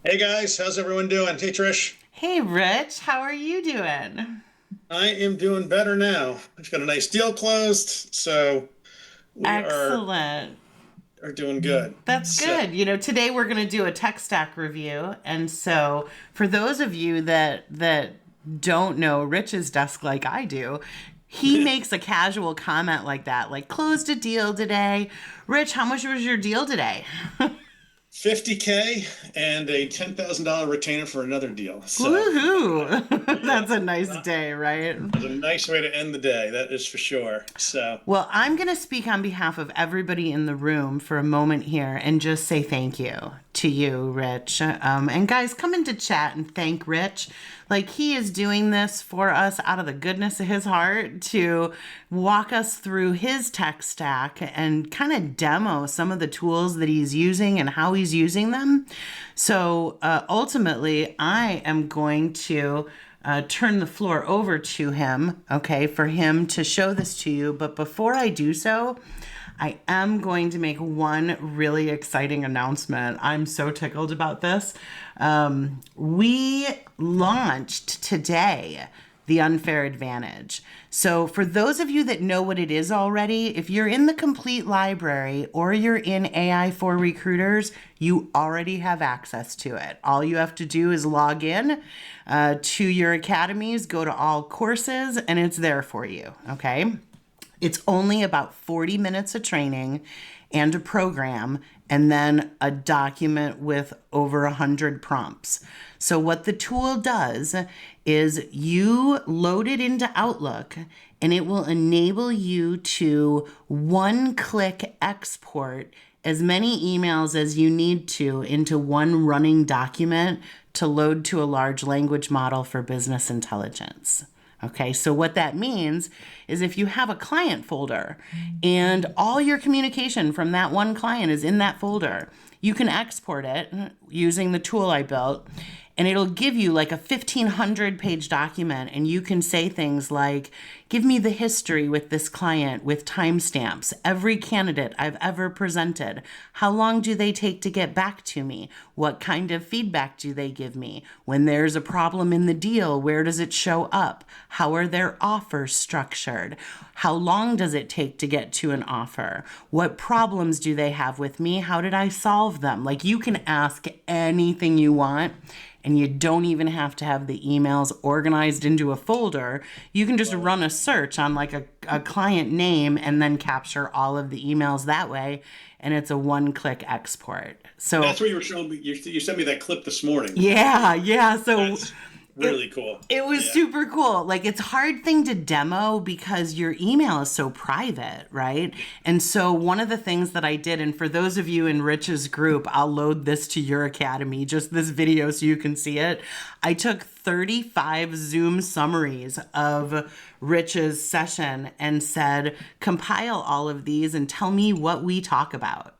Hey guys, how's everyone doing? Hey Trish, Hey, Rich, how are you doing? I am doing better now. I've got a nice deal closed, so we Excellent. are doing good. That's So good. Today we're going to do a tech stack review. And so, for those of you that don't know Rich's desk like I do, he makes a casual comment like that, like closed a deal today. Rich, how much was your deal today? 50K and a $10,000 retainer for another deal. So Woohoo! yeah, That's a nice that day, right? was a nice way to end the day. That is for sure. So Well, I'm going to speak on behalf of everybody in the room for a moment here and just say thank you to you, Rich. And guys, come into chat and thank Rich. Like, he is doing this for us out of the goodness of his heart to walk us through his tech stack and kind of demo some of the tools that he's using and how he's using them. So ultimately, I am going to turn the floor over to him, okay, for him to show this to you. But before I do so, I am going to make one really exciting announcement. I'm so tickled about this. We launched today the unfair advantage. So, for those of you that know what it is already, if you're in the complete library or you're in AI for recruiters, you already have access to it. All you have to do is log in to your academies, go to all courses, and it's there for you. Okay. It's only about 40 minutes of training and a program, and then a document with over 100 prompts. So, what the tool does is you load it into Outlook, and it will enable you to one click export as many emails as you need to into one running document to load to a large language model for business intelligence. Okay, so what that means is if you have a client folder and all your communication from that one client is in that folder, you can export it using the tool I built, and it'll give you like a 1,500 page document, and you can say things like, give me the history with this client with timestamps, every candidate I've ever presented, how long do they take to get back to me, what kind of feedback do they give me, when there's a problem in the deal, where does it show up, how are their offers structured, how long does it take to get to an offer, what problems do they have with me, how did I solve them. Like, you can ask anything you want, and you don't even have to have the emails organized into a folder. You can just run a search on like a client name and then capture all of the emails that way. And it's a one click export. So, that's what you were showing me. You sent me that clip this morning. yeah, yeah. So That's it really cool. it was Yeah. super cool. Like, it's a hard thing to demo because your email is so private, right? And so one of the things that I did, and for those of you in Rich's group, I'll load this to your academy, just this video so you can see it. I took 35 Zoom summaries of Rich's session and said, compile all of these and tell me what we talk about,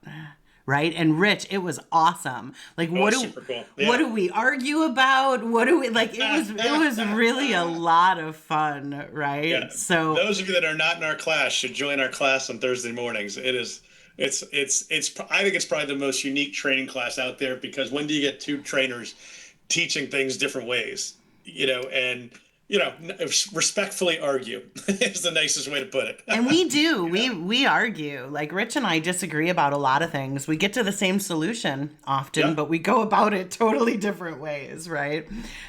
right? And Rich, it was awesome. Like, Oh, what do super cool. what Yeah. do we argue about? What do we like? It was really a lot of fun, Yeah, right? So those of you that are not in our class should join our class on Thursday mornings. I think it's probably the most unique training class out there because when do you get two trainers teaching things different ways? And respectfully argue is the nicest way to put it. And we do. You know? We argue. Like, Rich and I disagree about a lot of things. We get to the same solution often, Yeah, but we go about it totally different ways, right?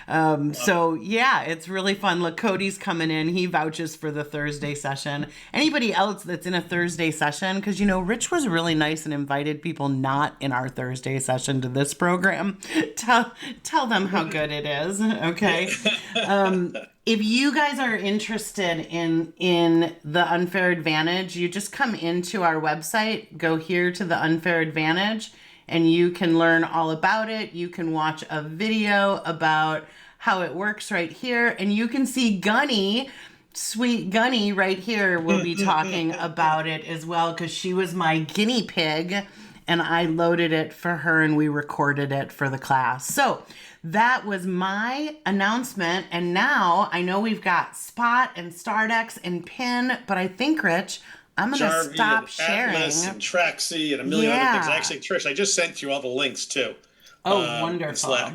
love it. So yeah, it's really fun. Look, Cody's coming in. He vouches for the Thursday session. Anybody else that's in a Thursday session, because Rich was really nice and invited people not in our Thursday session to this program. Tell them how good it is. Okay. If you guys are interested in the unfair advantage, you just come into our website, go here to the unfair advantage, and you can learn all about it. You can watch a video about how it works right here, and you can see Gunny, sweet Gunny right here will be talking about it as well, because she was my guinea pig and I loaded it for her and we recorded it for the class. So that was my announcement. And now I know we've got Spot and Stardex and Pin, but I think, Rich, I'm going to Jarvie and stop Atlas sharing. and Traxy and a million other things. Yeah. Actually, Trish, I just sent you all the links too. Oh, in wonderful. Slack.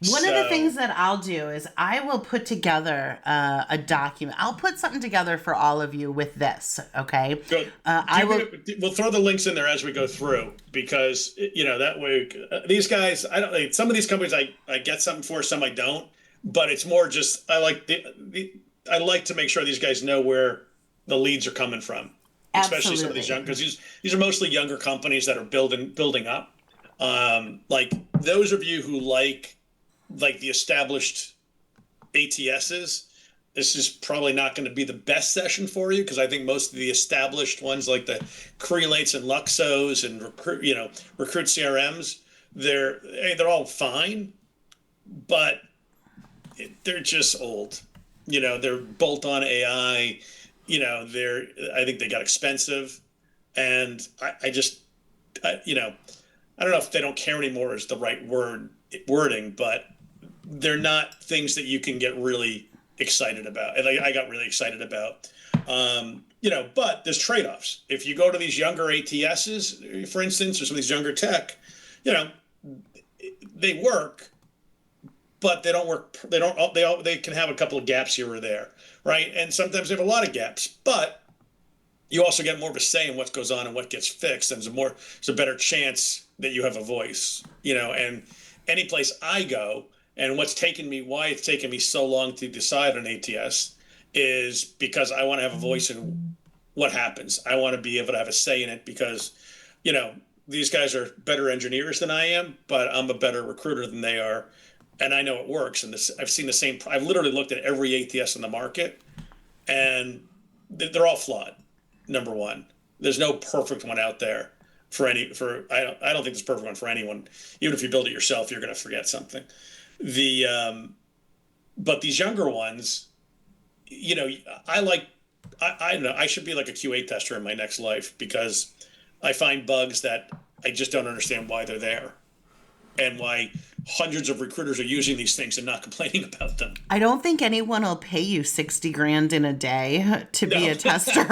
One of the So things that I'll do is I will put together a document. I'll put something together for all of you with this, okay? go I will. we'll throw the links in there as we go through because that way these guys I don't like some of these companies I get something for, some I don't, but it's more just I like I like to make sure these guys know where the leads are coming from, especially some of these Absolutely. young because these are mostly younger companies that are building up. Like those of you who like the established ATSs, this is probably not going to be the best session for you because I think most of the established ones like the Crealates and Luxos and Recruit CRMs, they're all fine, but they're just old. They're bolt-on AI. They're I think they got expensive, and I just I don't know if they don't care anymore is the right wording, but they're not things that you can get really excited about. And I got really excited about. But there's trade-offs. If you go to these younger ATSs, for instance, or some of these younger tech, you know, they work, but they don't work. They can have a couple of gaps here or there, right? And sometimes they have a lot of gaps, but you also get more of a say in what goes on and what gets fixed, and there's a better chance that you have a voice, and any place I go, and why it's taken me so long to decide on ATS is because I want to have a voice in what happens. I want to be able to have a say in it because, you know, these guys are better engineers than I am, but I'm a better recruiter than they are. And I know it works. And I've seen the same, I've literally looked at every ATS in the market and they're all flawed. Number one, there's no perfect one out there I don't think there's a perfect one for anyone. Even if you build it yourself, you're going to forget something. But these younger ones, you know, I don't know, I should be like a QA tester in my next life because I find bugs that I just don't understand why they're there and why hundreds of recruiters are using these things and not complaining about them. I don't think anyone will pay you 60 grand in a day to be a tester.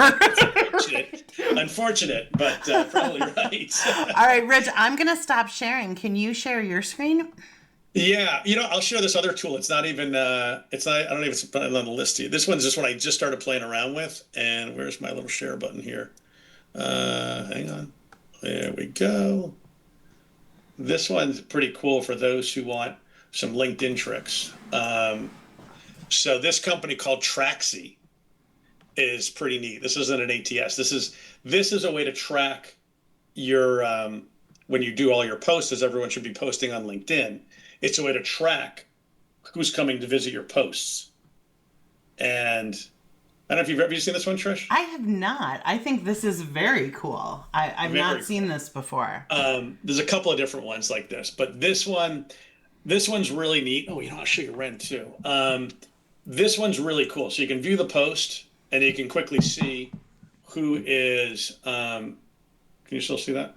Unfortunate, but probably right. All right, Rich, I'm going to stop sharing. Can you share your screen? Yeah, I'll share this other tool. It's not even, it's not, I don't even put it on the list here. This one's just one I just started playing around with. And where's my little share button here? Hang on. There we go. This one's pretty cool for those who want some LinkedIn tricks. So this company called Traxy is pretty neat. This isn't an ATS. This is a way to track your when you do all your posts, as everyone should be posting on LinkedIn. It's a way to track who's coming to visit your posts. And I don't know if you've ever seen this one, Trish. I have not. I think this is very cool. I've not seen this before. There's a couple of different ones like this, but this one's really neat. Oh, I'll show you Ren too. This one's really cool. So you can view the post and you can quickly see who is. Can you still see that?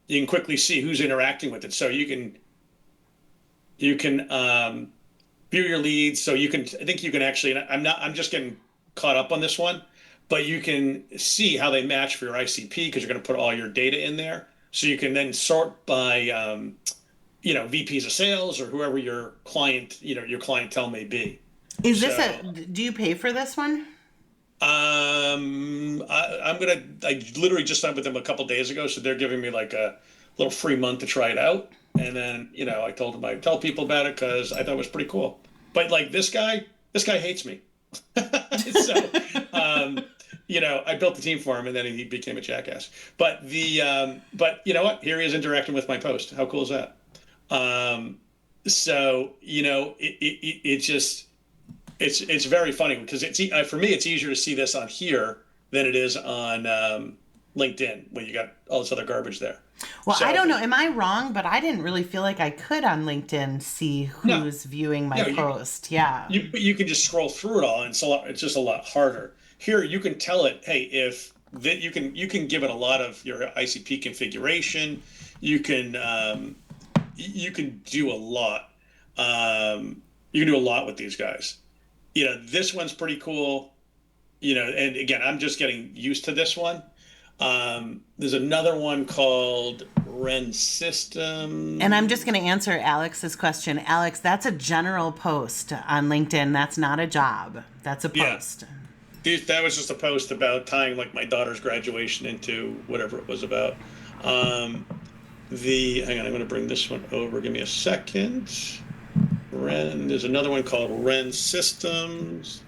You can quickly see who's interacting with it. So you can view your leads. So I think you can actually. I'm just getting caught up on this one, but you can see how they match for your ICP because you're going to put all your data in there. So you can then sort by, VPs of sales or whoever your clientele may be. Do you pay for this one? I literally just signed with them a couple days ago, so they're giving me like a little free month to try it out. And then, I told them I'd tell people about it because I thought it was pretty cool. But like this guy hates me. So, I built the team for him and then he became a jackass. But but you know what? Here he is interacting with my post. How cool is that? It's very funny because for me, it's easier to see this on here than it is on LinkedIn when you got all this other garbage there. Well, I don't know. Am I wrong? But I didn't really feel like I could on LinkedIn see who's viewing my post. You can just scroll through it all, and it's just a lot harder. Here, you can tell it, hey, you can give it a lot of your ICP configuration. You can do a lot. You can do a lot with these guys. This one's pretty cool. And again, I'm just getting used to this one. There's another one called Ren System. And I'm just going to answer Alex's question. Alex, that's a general post on LinkedIn. That's not a job. That's a post. That was just a post about tying like my daughter's graduation into whatever it was about. Hang on, I'm going to bring this one over. Give me a second. There's another one called Ren Systems.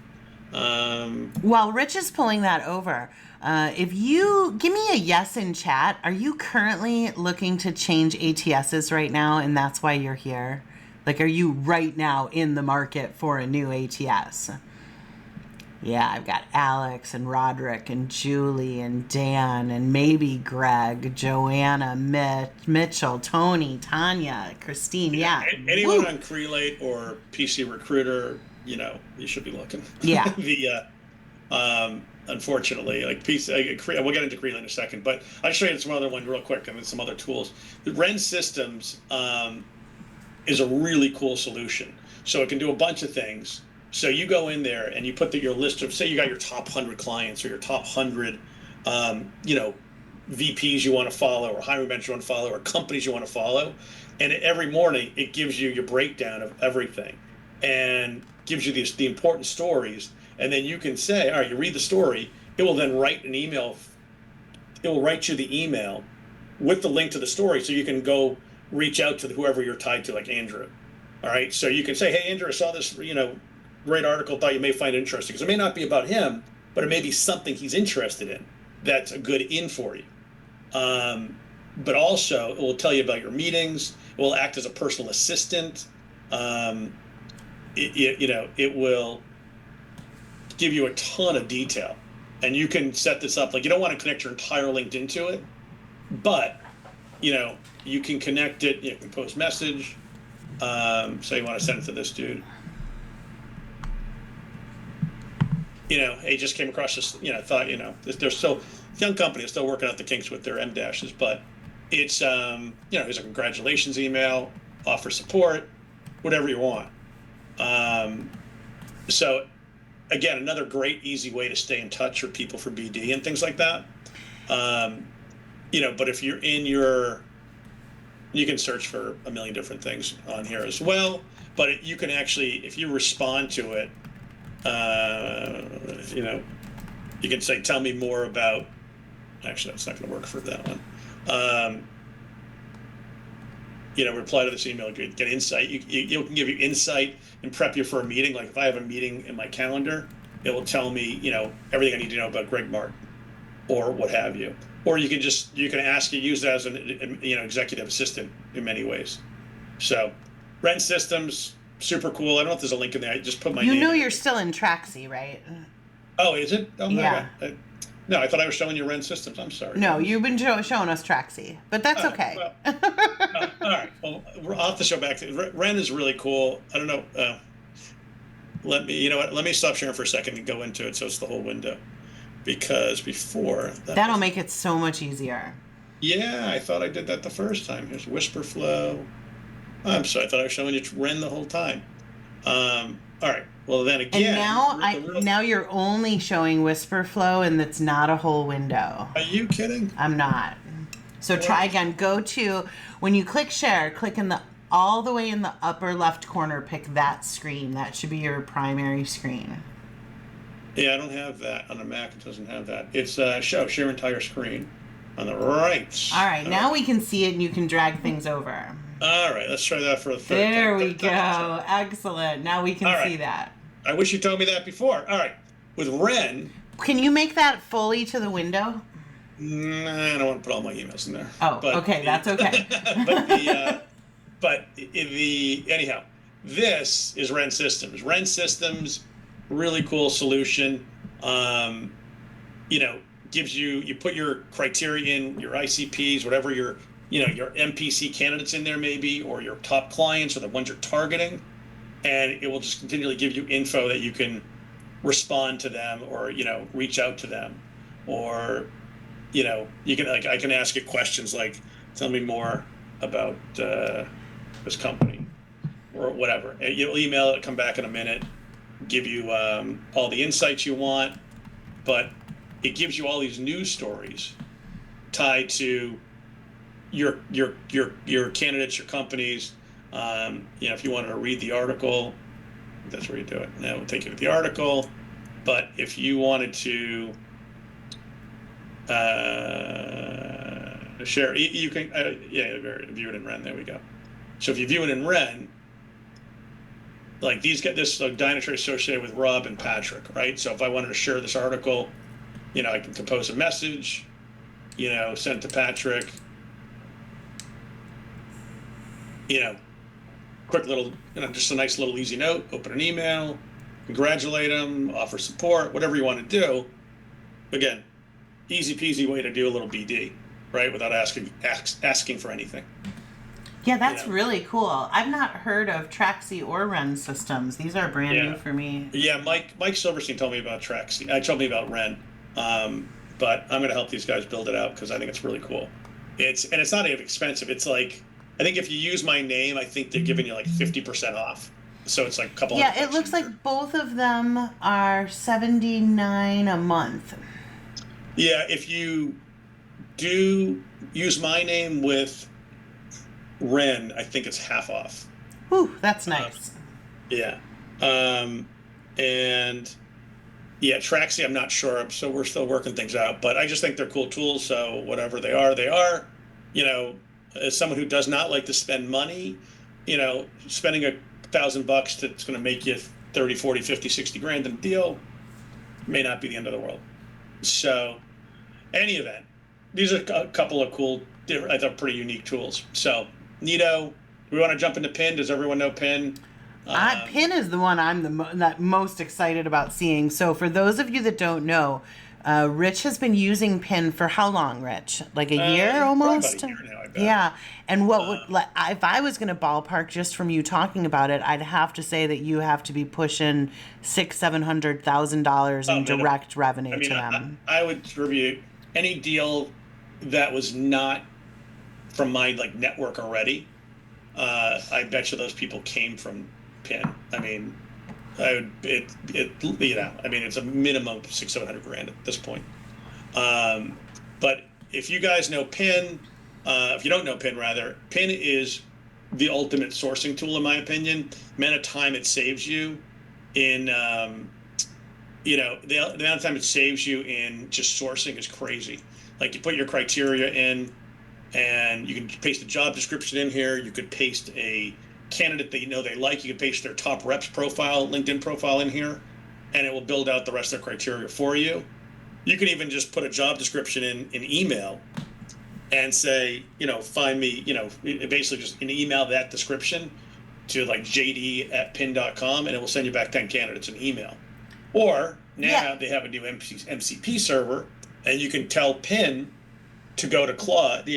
While Rich is pulling that over, if you give me a yes in chat, are you currently looking to change ATSs right now and that's why you're here? Like, are you right now in the market for a new ATS? Yeah, I've got Alex and Roderick and Julie and Dan and maybe Greg, Joanna, Mitchell, Tony, Tanya, Christine. Yeah. Anyone Woo. on Crelate or PC Recruiter, you should be looking. Yeah. Unfortunately, like we'll get into Crelate in a second, but I'll show you some other one real quick and some other tools. The Ren Systems is a really cool solution. So it can do a bunch of things. So you go in there and you put your list of, say you got your top 100 clients or your top 100, VPs you want to follow or hiring managers you want to follow or companies you want to follow. And every morning it gives you your breakdown of everything and gives you the important stories. And then you can say, all right, you read the story. It will then write an email. It will write you the email with the link to the story so you can go reach out to whoever you're tied to, like Andrew. All right. So you can say, hey, Andrew, I saw this, great article, thought you may find it interesting. Because it may not be about him, but it may be something he's interested in that's a good in for you. But also, it will tell you about your meetings. It will act as a personal assistant. It will give you a ton of detail. And you can set this up. Like, you don't want to connect your entire LinkedIn to it, but, you can connect it. You can post message. So you want to send it to this dude. Hey, just came across this, thought, they're still, young company is still working out the kinks with their M-dashes, but it's, here's a congratulations email, offer support, whatever you want. So again, another great, easy way to stay in touch with people for BD and things like that. But if you're you can search for a million different things on here as well, but you can actually, if you respond to it, you can say, tell me more about, actually, that's not going to work for that one. Reply to this email, get insight. It can give you insight and prep you for a meeting. Like if I have a meeting in my calendar, it will tell me, everything I need to know about Greg Martin or what have you. Or you can use that as an, executive assistant in many ways. So Ren Systems, super cool. I don't know if there's a link in there. I just put my name. You're still in Traxy, right? Oh, is it? Oh, yeah. No, I thought I was showing you Ren Systems. I'm sorry. No, you've been showing us Traxy, but that's okay. Well, all right. Well, I'll have to show back. Ren is really cool. I don't know. Let me stop sharing for a second and go into it so it's the whole window. Because before... That'll make it so much easier. Yeah, I thought I did that the first time. Here's Whisper Flow. I'm sorry, I thought I was showing you Ren the whole time. All right. Well, then again... And now you're only showing Whisper Flow, and it's not a whole window. Are you kidding? I'm not. So try again. Go to... When you click share, click all the way in the upper left corner, pick that screen. That should be your primary screen. Yeah, I don't have that. On the Mac, it doesn't have that. It's share entire screen on the right. All right. Now we can see it, and you can drag things over. All right, let's try that for a third. There we go. Excellent. Now we can see that. I wish you told me that before. All right. With Ren... Can you make that fully to the window? Nah, I don't want to put all my emails in there. Oh, okay. That's okay. Anyhow, this is Ren Systems. Ren Systems, really cool solution. Gives you put your criteria in, your ICPs, whatever your MPC candidates in there maybe, or your top clients or the ones you're targeting, and it will just continually give you info that you can respond to them or reach out to them, or you can I can ask it questions like, tell me more about this company or whatever. And you'll email it, come back in a minute, give you all the insights you want, but it gives you all these news stories tied to your candidates, your companies. If you wanted to read the article, that's where you do it. Now we'll take you to the article. But if you wanted to share, you can, view it in Ren. There we go. So if you view it in Ren, like these get this Dynatrace associated with Rob and Patrick, right? So if I wanted to share this article, I can compose a message, send it to Patrick, quick little, just a nice little easy note, open an email, congratulate them, offer support, whatever you want to do. Again, easy peasy way to do a little BD, right? Without asking for anything. Yeah, that's really cool. I've not heard of Traxi or Ren systems. These are brand new for me. Yeah, Mike Silverstein told me about Traxi. Told me about Ren. But I'm going to help these guys build it out because I think it's really cool. It's not even expensive. It's like, I think if you use my name, I think they're giving you like 50% off. So it's like a couple. Yeah, it looks like both of them are $79 a month. Yeah, if you do use my name with Ren, I think it's half off. Whew, that's nice. Yeah. And yeah, Traxi, I'm not sure. So we're still working things out, but I just think they're cool tools. So whatever they are, they are. As someone who does not like to spend money, spending $1,000 that's going to make you 30, 40, 50, 60 grand in a deal may not be the end of the world. So any event, these are a couple of cool, I thought pretty unique tools. So Neato, we want to jump into Pin. Does everyone know Pin? Pin is the one I'm most excited about seeing. So for those of you that don't know, Rich has been using Pin for how long, Rich? Like a year almost? About a year now, I bet. Yeah. And what would, if I was going to ballpark just from you talking about it, I'd have to say that you have to be pushing $600,000-$700,000 in direct revenue to them. I would attribute any deal that was not from my network already. I bet you those people came from Pin. I mean, it's a minimum of $600,000-$700,000 at this point. But if you guys know Pin, if you don't know Pin, rather, Pin is the ultimate sourcing tool, in my opinion. The amount of time it saves you in, the amount of time it saves you in just sourcing is crazy. Like you put your criteria in, and you can paste a job description in here. You could paste a candidate that they like. You can paste their top reps profile, LinkedIn profile in here, and it will build out the rest of their criteria for you. You can even just put a job description in email and say, find me, basically just email that description to jd@pin.com, and it will send you back 10 candidates in email. Or now they have a new MCP server, and you can tell Pin to go to Claude,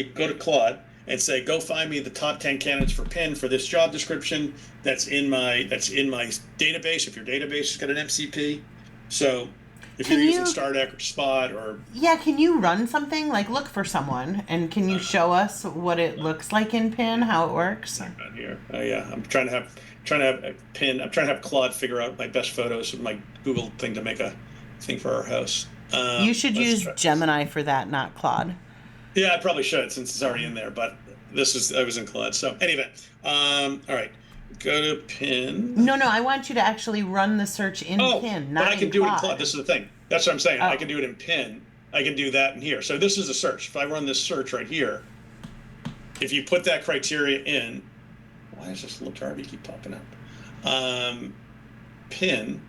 and say, go find me the top 10 candidates for Pin for this job description that's in my database, if your database has got an MCP. So if you're using StarDeck or Spot or... Yeah, can you run something? Look for someone, and can you show us what it looks like in Pin, how it works? Not here. Oh yeah, I'm trying to have Pin. I'm trying to have Claude figure out my best photos of my Google thing to make a thing for our house. You should use Gemini for that, not Claude. Yeah, I probably should since it's already in there, but I was in Claude. So anyway, all right, go to Pin. No, I want you to actually run the search in Pin, not but I can do Claude. it in Claude. This is the thing. That's what I'm saying. I can do it in Pin. I can do that in here. So this is a search. If I run this search right here, if you put that criteria in, why does this little Darby keep popping up? Pin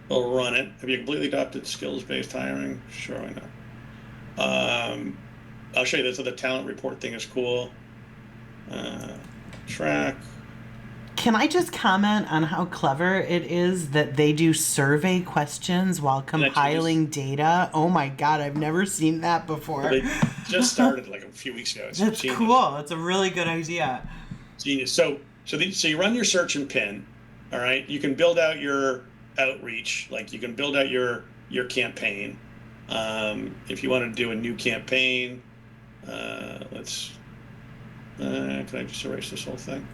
will run it. Have you completely adopted skills-based hiring? Sure, why not? I'll show you this. So the talent report thing is cool. Track. Can I just comment on how clever it is that they do survey questions while compiling data? Oh my God, I've never seen that before. They just started a few weeks ago. That's genius. Cool. It's a really good idea. Genius. So you run your search in Pin. All right. You can build out your outreach. You can build out your campaign. If you want to do a new campaign, can I just erase this whole thing?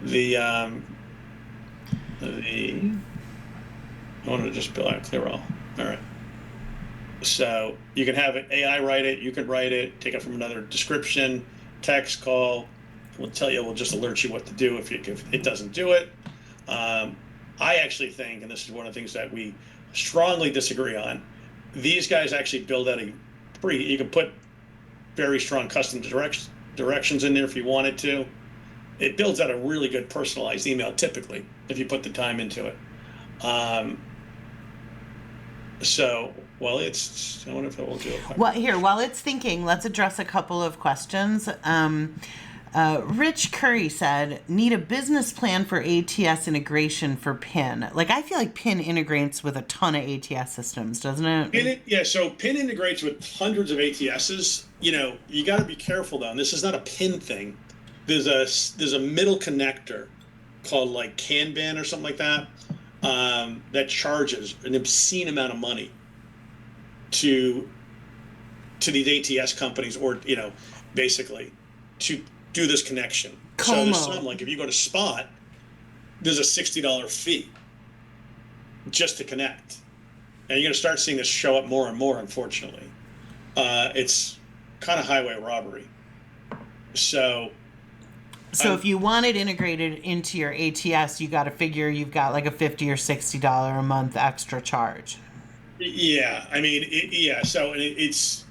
I wanted to just clear all. All right. So you can have AI write it. You can write it. Take it from another description. text, call. We'll tell you. We'll just alert you what to do if it doesn't do it. Um, I actually think, and this is one of the things that we strongly disagree on, these guys actually build out a pretty. You can put very strong custom directions in there if you wanted to. It builds out a really good personalized email typically if you put the time into it. Um, so, well, I wonder if it will do it. Well, here, while it's thinking, let's address a couple of questions. Rich Curry said, need a business plan for ATS integration for PIN. Like, I feel like PIN integrates with a ton of ATS systems, doesn't it? Yeah, so PIN integrates with hundreds of ATSs. You got to be careful though. And this is not a PIN thing. There's a middle connector called like Kanban or something like that, that charges an obscene amount of money to these ATS companies, or basically to do this connection. Como. So there's some, like if you go to Spot, there's a $60 fee just to connect, and you're going to start seeing this show up more and more. Unfortunately, it's kind of highway robbery. So if you want it integrated into your ATS, you got to figure you've got like a $50 or $60 a month extra charge. Yeah, I mean, yeah. So it's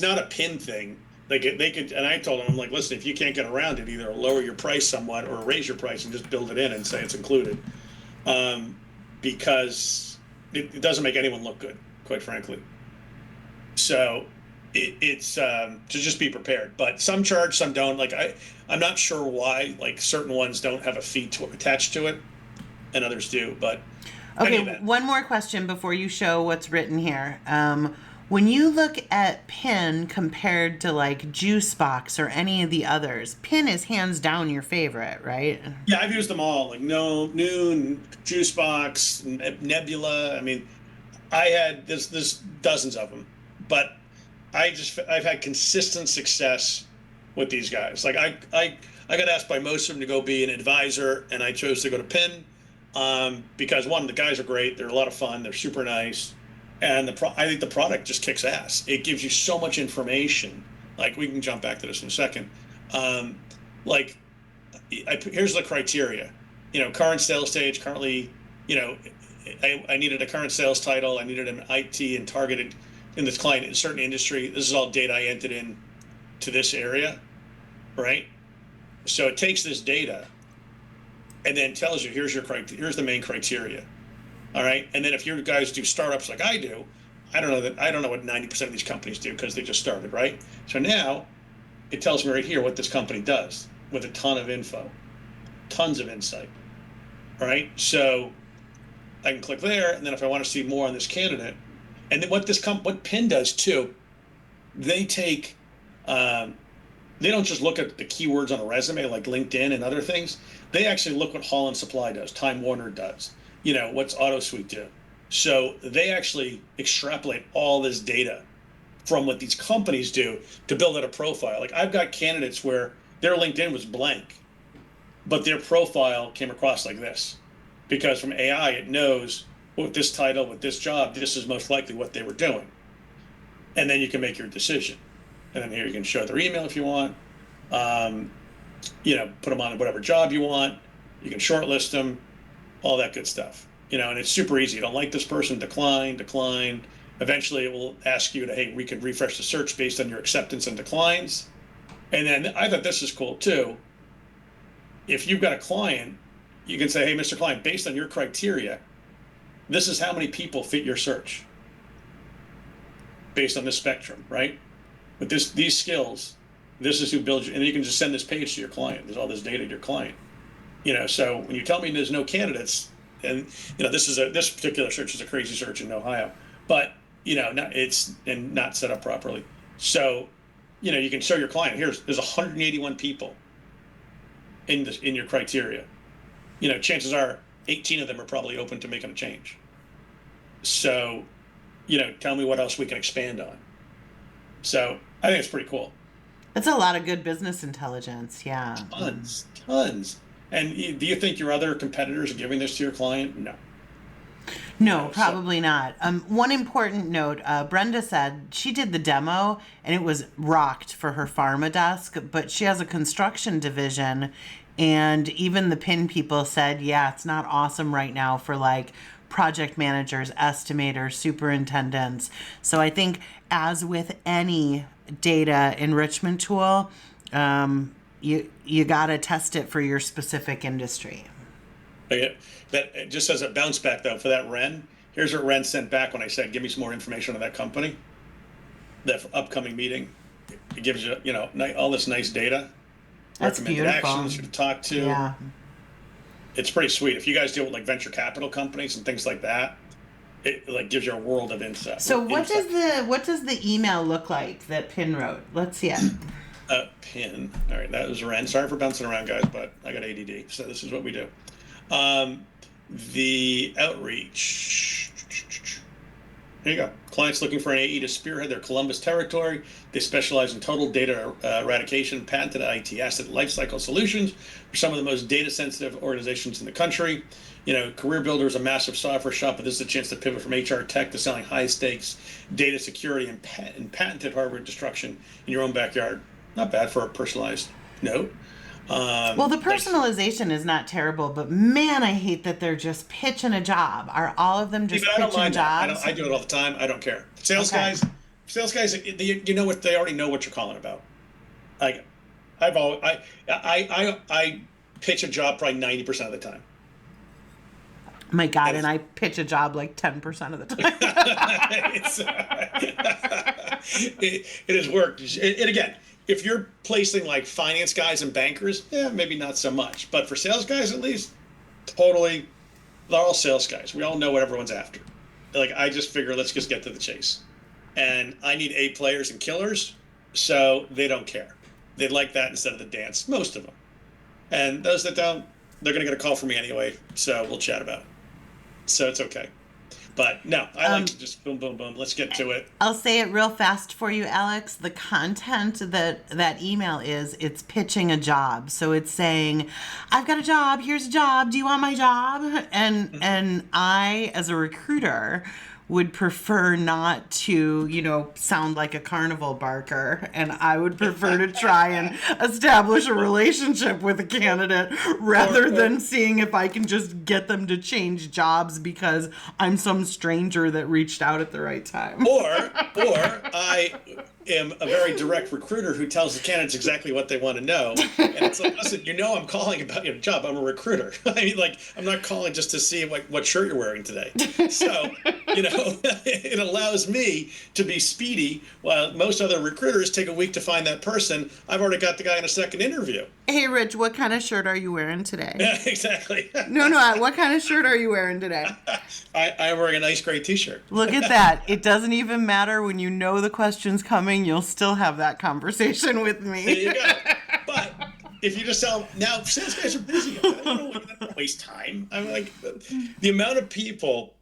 not a PIN thing. They could, and I told them, I'm like, listen, if you can't get around it, either lower your price somewhat or raise your price and just build it in and say it's included, because it doesn't make anyone look good, quite frankly. So it's to just be prepared. But some charge, some don't. Like I'm not sure why. Like certain ones don't have a fee attached to it, and others do. But okay, one more question before you show what's written here. When you look at PIN compared to like Juicebox or any of the others, PIN is hands down your favorite, right? Yeah, I've used them all, like Noon, Juicebox, Nebula. I mean, there's dozens of them, but I've had consistent success with these guys. Like I got asked by most of them to go be an advisor, and I chose to go to PIN, because one, the guys are great. They're a lot of fun. They're super nice. And I think the product just kicks ass. It gives you so much information. Like we can jump back to this in a second. Here's the criteria. Current sales stage. Currently, I needed a current sales title. I needed an IT and targeted in this client in a certain industry. This is all data I entered in to this area, right? So it takes this data and then tells you here's the main criteria. All right, and then if you guys do startups like I do, I don't know what 90% of these companies do because they just started, right? So now it tells me right here what this company does with a ton of info, tons of insight. All right, so I can click there, and then if I want to see more on this candidate, and then what PIN does too, they take, they don't just look at the keywords on a resume like LinkedIn and other things. They actually look what Holland Supply does, Time Warner does. What's AutoSuite do? So they actually extrapolate all this data from what these companies do to build out a profile. Like I've got candidates where their LinkedIn was blank, but their profile came across like this, because from AI, it knows with this title, with this job, this is most likely what they were doing. And then you can make your decision. And then here you can show their email if you want, put them on whatever job you want. You can shortlist them, all that good stuff, and it's super easy. You don't like this person, decline. Eventually it will ask you to, hey, we can refresh the search based on your acceptance and declines. And then I thought this is cool too. If you've got a client, you can say, hey, Mr. Client, based on your criteria, this is how many people fit your search based on this spectrum, right? With these skills, this is who builds you. And you can just send this page to your client. There's all this data to your client. So when you tell me there's no candidates, and this particular search is a crazy search in Ohio, but it's not set up properly. So you can show your client, there's 181 people in your criteria. Chances are 18 of them are probably open to making a change. So tell me what else we can expand on. So I think it's pretty cool. That's a lot of good business intelligence. Yeah. Tons. And do you think your other competitors are giving this to your client? No. No, probably not. One important note, Brenda said she did the demo and it was rocked for her pharma desk, but she has a construction division, and even the PIN people said, yeah, it's not awesome right now for like project managers, estimators, superintendents. So I think, as with any data enrichment tool, you got to test it for your specific industry. Okay. That just as a bounce back though for that Ren. Here's what Ren sent back when I said, "Give me some more information on that company, that upcoming meeting." It gives you, all this nice data, That's recommended beautiful. actions you to talk to. Yeah. It's pretty sweet. If you guys deal with like venture capital companies and things like that, it like gives you a world of insight. So what does the email look like that Pin wrote? Let's see it. Pin. All right, that was Ren. Sorry for bouncing around, guys, but I got ADD, so this is what we do. The outreach. Here you go. Clients looking for an AE to spearhead their Columbus territory. They specialize in total data eradication, patented IT asset lifecycle solutions for some of the most data-sensitive organizations in the country. Career Builder is a massive software shop, but this is a chance to pivot from HR tech to selling high-stakes data security and patented hardware destruction in your own backyard. Not bad for a personalized note. Well, the personalization is not terrible, but man, I hate that they're just pitching a job. Are all of them just I don't pitching mind that. jobs? I do it all the time. I don't care. Sales Okay. guys, you know what? They already know what you're calling about. I, I've always, I pitch a job probably 90% of the time. My God, and I pitch a job like 10% of the time. It has worked. And again, if you're placing like finance guys and bankers, yeah, maybe not so much. But for sales guys, at least, totally, they're all sales guys. We all know what everyone's after. Like, I just figure, let's just get to the chase. And I need A players and killers, so they don't care. They like that instead of the dance, most of them. And those that don't, they're going to get a call from me anyway, so we'll chat about it. So it's okay. But no, I like to just boom, boom, boom. Let's get to it. I'll say it real fast for you, Alex. The content that email is, it's pitching a job. So it's saying, I've got a job. Here's a job. Do you want my job? And I, as a recruiter, would prefer not to, sound like a carnival barker. And I would prefer to try and establish a relationship with a candidate rather than seeing if I can just get them to change jobs because I'm some stranger that reached out at the right time. Or I am a very direct recruiter who tells the candidates exactly what they want to know. And it's like, listen, I'm calling about your job. I'm a recruiter. I mean, like, I'm not calling just to see what shirt you're wearing today. So, it allows me to be speedy while most other recruiters take a week to find that person. I've already got the guy in a second interview. Hey, Rich, what kind of shirt are you wearing today? Yeah, exactly. No, what kind of shirt are you wearing today? I'm wearing a nice gray t-shirt. Look at that. It doesn't even matter when you know the question's coming. You'll still have that conversation with me. There you go. But if you just tell them, now sales guys are busy. I don't waste time. I'm like, the amount of people.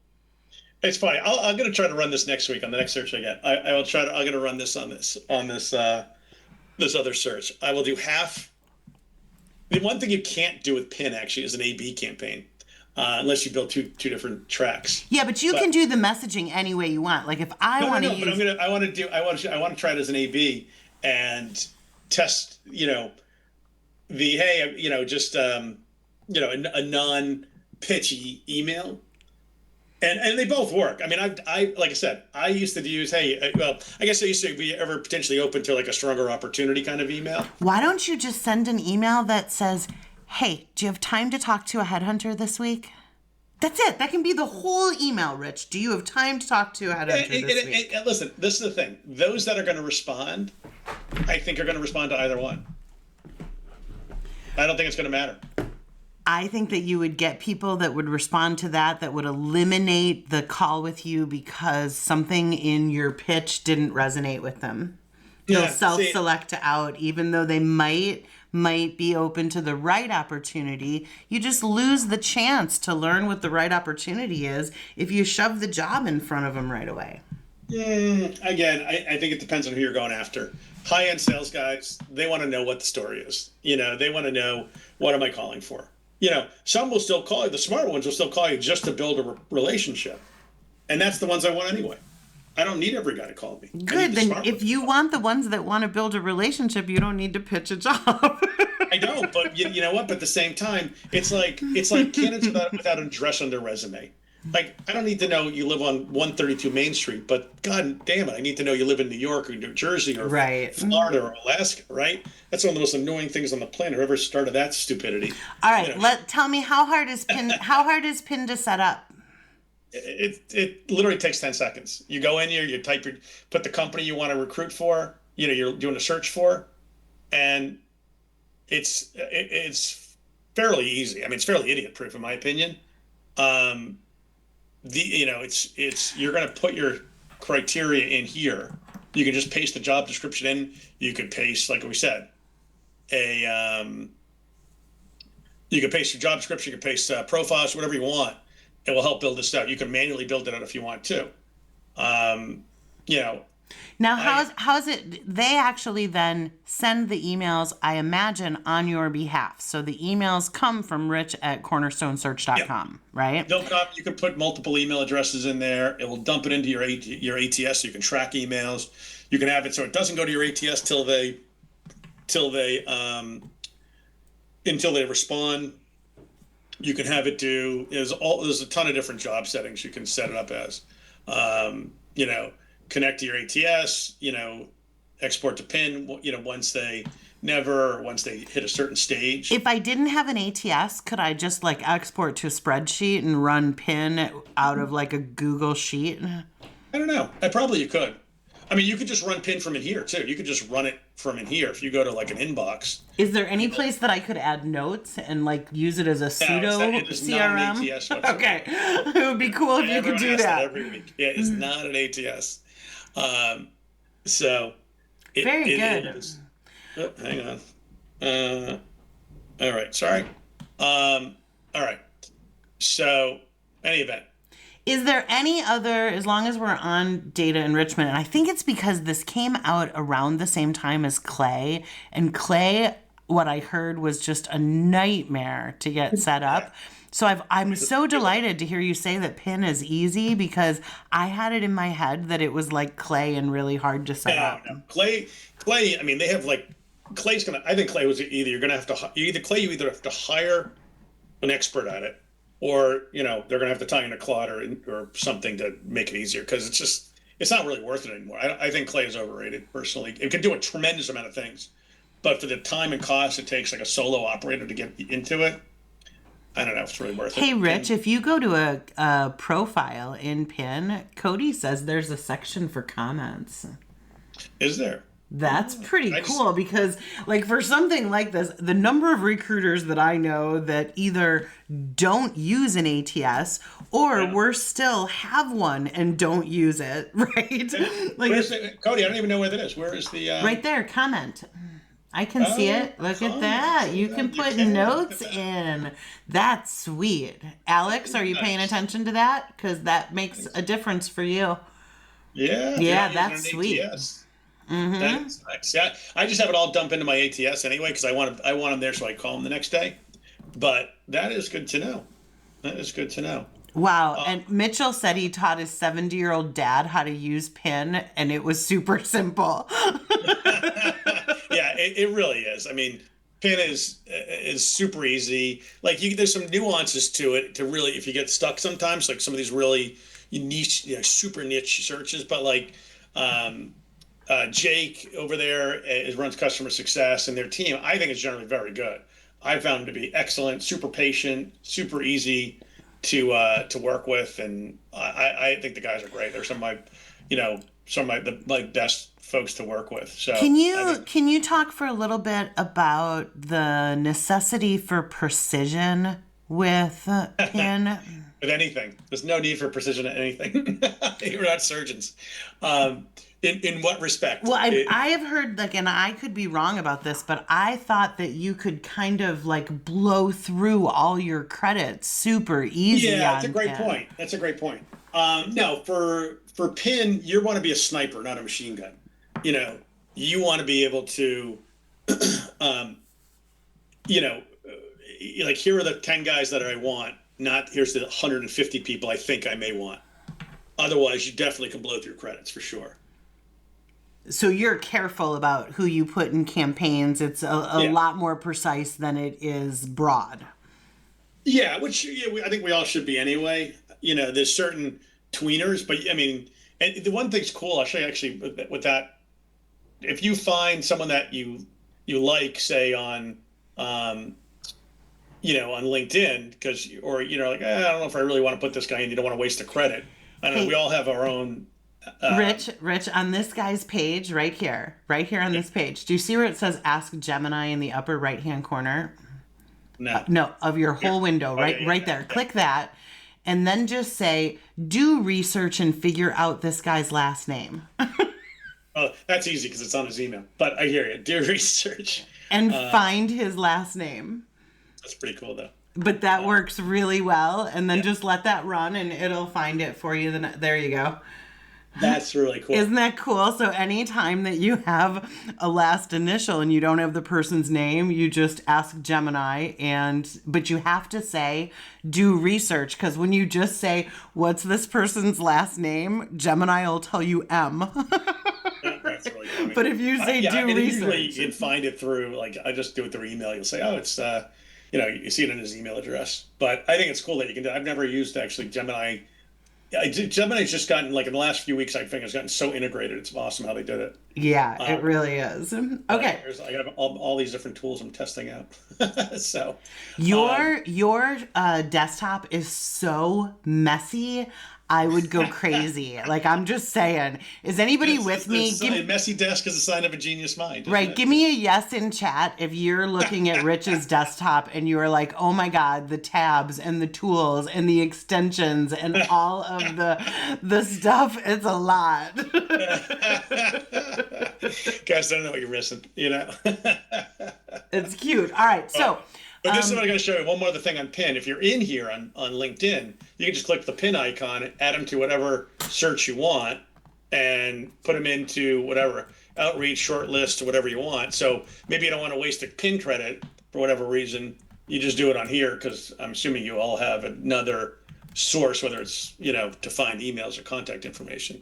It's funny. I'm going to try to run this next week on the next search I get. I'm going to run this on this this other search. I will do half. The one thing you can't do with PIN actually is an A/B campaign, unless you build two different tracks. Yeah, but you can do the messaging any way you want. Like if I want to use, but I want to try it as an A/B and test. A non-pitchy email. And they both work. I mean, I like I said, I used to use, I guess I used to be ever potentially open to like a stronger opportunity kind of email. Why don't you just send an email that says, hey, do you have time to talk to a headhunter this week? That's it. That can be the whole email, Rich. Do you have time to talk to a headhunter this week? Listen, this is the thing. Those that are going to respond, I think are going to respond to either one. I don't think it's going to matter. I think that you would get people that would respond to that would eliminate the call with you because something in your pitch didn't resonate with them. They'll self-select out, even though they might be open to the right opportunity. You just lose the chance to learn what the right opportunity is if you shove the job in front of them right away. Again, I think it depends on who you're going after. High-end sales guys, they want to know what the story is. They want to know, what am I calling for? some will still call you. The smart ones will still call you just to build a relationship, and that's the ones I want anyway. I don't need every guy to call me. Good. Then if you want the ones that want to build a relationship, you don't need to pitch a job. I don't, but you know what? But at the same time, it's like candidates without an address on their resume. Like, I don't need to know you live on 132 Main Street, but God damn it, I need to know you live in New York or New Jersey or Right. Florida or Alaska, right? That's one of the most annoying things on the planet. Whoever started that stupidity. All right, tell me, how hard is Pin to set up? It literally takes 10 seconds. You go in here, you put the company you want to recruit for, you're doing a search for, and it's fairly easy. I mean, it's fairly idiot proof in my opinion. You're going to put your criteria in here. You can just paste the job description in. You could paste, like we said, you can paste your job description, you can paste profiles, whatever you want. It will help build this out. You can manually build it out if you want to. Now, how's it? They actually then send the emails, I imagine, on your behalf. So the emails come from rich@cornerstonesearch.com, right? They'll come. You can put multiple email addresses in there. It will dump it into your ATS, so you can track emails. You can have it so it doesn't go to your ATS until they respond. You can have it do. There's a ton of different job settings you can set it up as. Connect to your ATS, export to PIN, once they hit a certain stage. If I didn't have an ATS, could I just export to a spreadsheet and run PIN out of a Google sheet? I don't know. You could. I mean, you could just run PIN from in here too. You could just run it from in here if you go to an inbox. Is there any place that I could add notes and use it as a pseudo CRM? Okay, it would be cool if you could do that every week. Yeah, it's not an ATS. Very good. Oh, hang on. All right. Sorry. All right. So, any event. Is there any other, as long as we're on data enrichment, and I think it's because this came out around the same time as Clay, and Clay, what I heard was just a nightmare to get set up. So I'm so delighted to hear you say that PIN is easy, because I had it in my head that it was like Clay and really hard to set up. No. Clay, I mean, they have I think Clay was you either have to hire an expert at it, or they're going to have to tie in a Claude or something to make it easier, because it's not really worth it anymore. I think Clay is overrated personally. It can do a tremendous amount of things, but for the time and cost it takes a solo operator to get into it, I don't know if it's really worth it. Hey Rich, if you go to a profile in PIN, Cody says there's a section for comments. Is there? That's pretty cool, because for something like this, the number of recruiters that I know that either don't use an ATS or worse still have one and don't use it, right? Cody, I don't even know where that is. Where is the right there, comment. I can see it. Look at that. You can put notes in. That's sweet. Alex, are you paying attention to that? Because that makes a difference for you. Yeah, that's sweet. Mm-hmm. That's nice. Yeah, I just have it all dump into my ATS anyway, because I want them there so I call them the next day. But that is good to know. Wow. And Mitchell said he taught his 70-year-old dad how to use PIN, and it was super simple. Yeah, it really is. I mean, PIN is super easy. There's some nuances to it to really, if you get stuck sometimes, some of these really niche, super niche searches. But Jake over there runs customer success, and their team, I think, is generally very good. I found them to be excellent, super patient, super easy to work with, and I think the guys are great. They're some of my best folks to work with. So can you talk for a little bit about the necessity for precision with PIN? With anything, there's no need for precision at anything. We're not surgeons. In what respect? Well, I have heard, and I could be wrong about this, but I thought that you could kind of blow through all your credits super easy. Yeah, that's a great point. No, for PIN, you want to be a sniper, not a machine gun. You want to be able to, like here are the 10 guys that I want, not here's the 150 people I think I may want. Otherwise, you definitely can blow through credits for sure. So you're careful about who you put in campaigns. It's a Yeah. lot more precise than it is broad. Yeah, which I think we all should be anyway. There's certain tweeners, but I mean, and the one thing's cool. I'll show you actually with that. If you find someone that you like, say um, on LinkedIn, because or like I don't know if I really want to put this guy in. You don't want to waste the credit. I don't know. Hey, We all have our own. Rich, on this guy's page right here on this page, do you see where it says Ask Gemini in the upper right-hand corner? No. No, of your whole window, Oh, right, yeah, right there. Click that, and then just say, "Do research and figure out this guy's last name." Oh, that's easy because it's on his email. But I hear you. Do research. And find his last name. That's pretty cool, though. But that works really well, and then Yeah. just let that run, and it'll find it for you. Then there you go. That's really cool. Isn't that cool? So anytime that you have a last initial and you don't have the person's name, you just ask Gemini, but you have to say do research, because when you just say what's this person's last name, Gemini will tell you M. That's really funny. But if you say do usually research, you can find it through, like, I just do it through email. You'll say, oh, it's you see it in his email address. But I think it's cool that you can do. I've never used actually Gemini. Gemini's just gotten, like, in the last few weeks, I think it's gotten so integrated. It's awesome how they did it. yeah, it really is. Okay. I have all these different tools I'm testing out. So Your desktop is so messy. I would go crazy. Like, I'm just saying. Is anybody with me? A messy desk is a sign of a genius mind. Isn't Right. it? Give me a yes in chat if you're looking at Rich's desktop and you're like, oh my God, the tabs and the tools and the extensions and all of the stuff. It's a lot. Guys don't know what you're missing, It's cute. All right. So. But this is what I'm going to show you. One more other thing on pin. If you're in here on LinkedIn, you can just click the pin icon, add them to whatever search you want, and put them into whatever outreach, short list, or whatever you want. So maybe you don't want to waste a pin credit for whatever reason. You just do it on here because I'm assuming you all have another source, whether it's to find emails or contact information.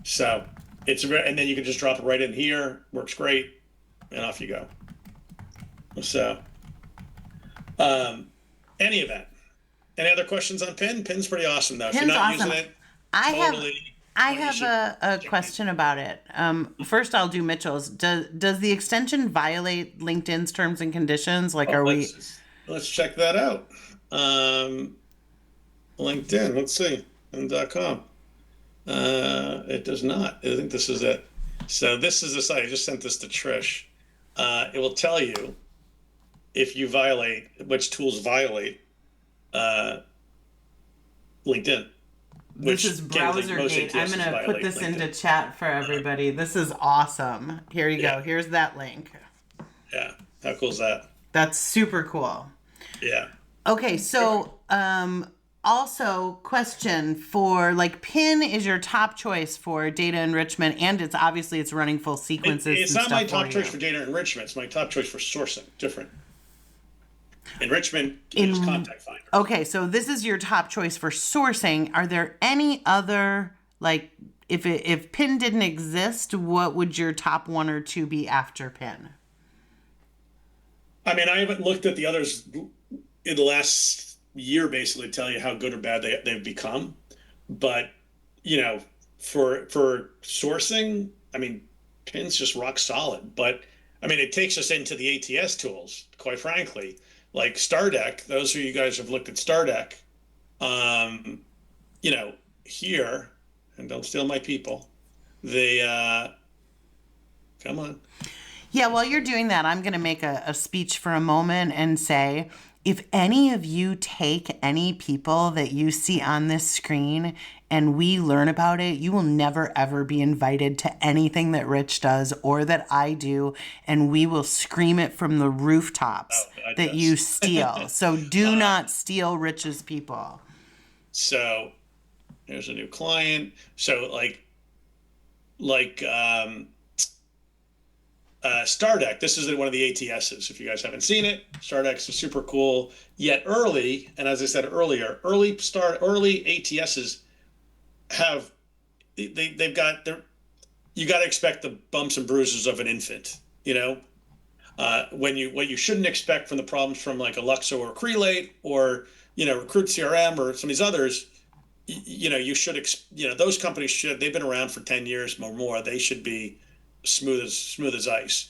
So and then you can just drop it right in here. Works great, and off you go. So. Any event. Any other questions on Pin? Pin's pretty awesome, though. If you're Pin's not awesome. using it, I have a question about it. First, I'll do Mitchell's. Does the extension violate LinkedIn's terms and conditions? Like, let's check that out. LinkedIn. Let's see. .com. It does not. I think this is it. So this is the site. I just sent this to Trish. It will tell you if you violate, which tools violate LinkedIn. This is BrowserGate. I'm going to put this into chat for everybody. This is awesome. Here you go. Here's that link. Yeah. How cool is that? That's super cool. Yeah. Okay, so also question for, like, Pin is your top choice for data enrichment, and it's running full sequences. It's not my top choice for data enrichment. It's my top choice for sourcing. Different. Enrichment is contact finder. Okay, so this is your top choice for sourcing. Are there any other, like, if Pin didn't exist, what would your top one or two be after Pin? I mean, I haven't looked at the others in the last year, basically, to tell you how good or bad they've become. But, for sourcing, I mean, Pin's just rock solid. But, I mean, it takes us into the ATS tools, quite frankly. Like StarDeck, those of you guys have looked at StarDeck, here, and don't steal my people, they, come on. Yeah, while you're doing that, I'm going to make a speech for a moment and say, if any of you take any people that you see on this screen and we learn about it, you will never, ever be invited to anything that Rich does or that I do, and we will scream it from the rooftops that you steal. So do not steal Rich's people. So here's a new client. So StarDeck. This is one of the ATSs. If you guys haven't seen it, StarDeck is super cool. Yet early, and as I said earlier, early ATSs have they've got their you got to expect the bumps and bruises of an infant. When you what you shouldn't expect from the problems from like Alexa or Crelate or Recruit CRM or some of these others. You should those companies they've been around for 10 years or more. They should be smooth as ice.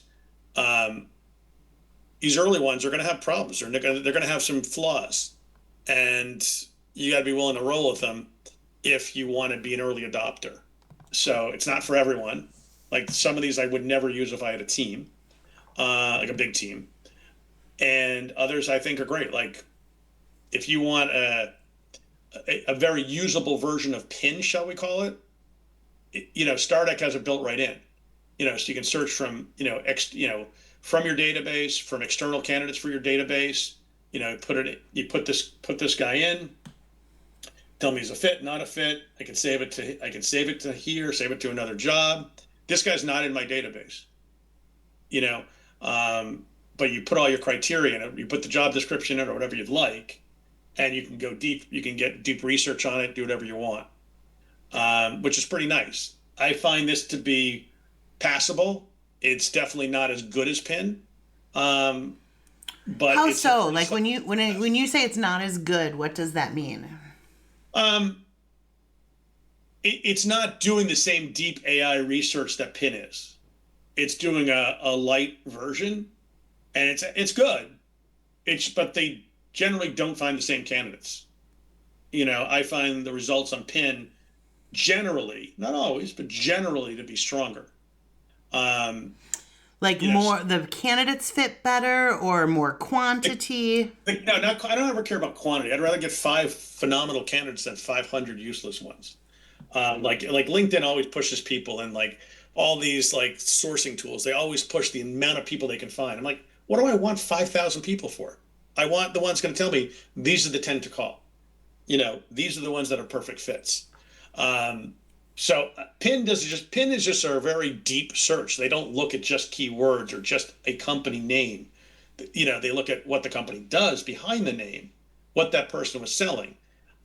Um, these early ones are going to have problems. They're going to have some flaws, and you got to be willing to roll with them if you want to be an early adopter. So it's not for everyone. Like some of these I would never use if I had a team, like a big team, and others I think are great. Like if you want a very usable version of PIN, shall we call it? StarDeck has it built right in. So you can search from from your database, from external candidates for your database. You put this guy in. Tell me he's a fit, not a fit. I can save it to here, save it to another job. This guy's not in my database. You know, but you put all your criteria in it. You put the job description in it or whatever you'd like, and you can go deep. You can get deep research on it, do whatever you want, which is pretty nice. I find this to be passable. It's definitely not as good as PIN, but How it's so? Like when you say it's not as good, what does that mean? um, it's not doing the same deep AI research that PIN is. It's doing a light version, and it's good. But they generally don't find the same candidates. I find the results on PIN generally, not always, but generally to be stronger. Um, Like you know, more the candidates fit better or more quantity? no, not, I don't ever care about quantity. I'd rather get 5 phenomenal candidates than 500 useless ones. Like LinkedIn always pushes people, and like all these like sourcing tools, they always push the amount of people they can find. I'm like, what do I want 5,000 people for? I want the ones going to tell me these are the 10 to call. These are the ones that are perfect fits. Um, so PIN is just a very deep search. They don't look at just keywords or just a company name. They look at what the company does behind the name, what that person was selling.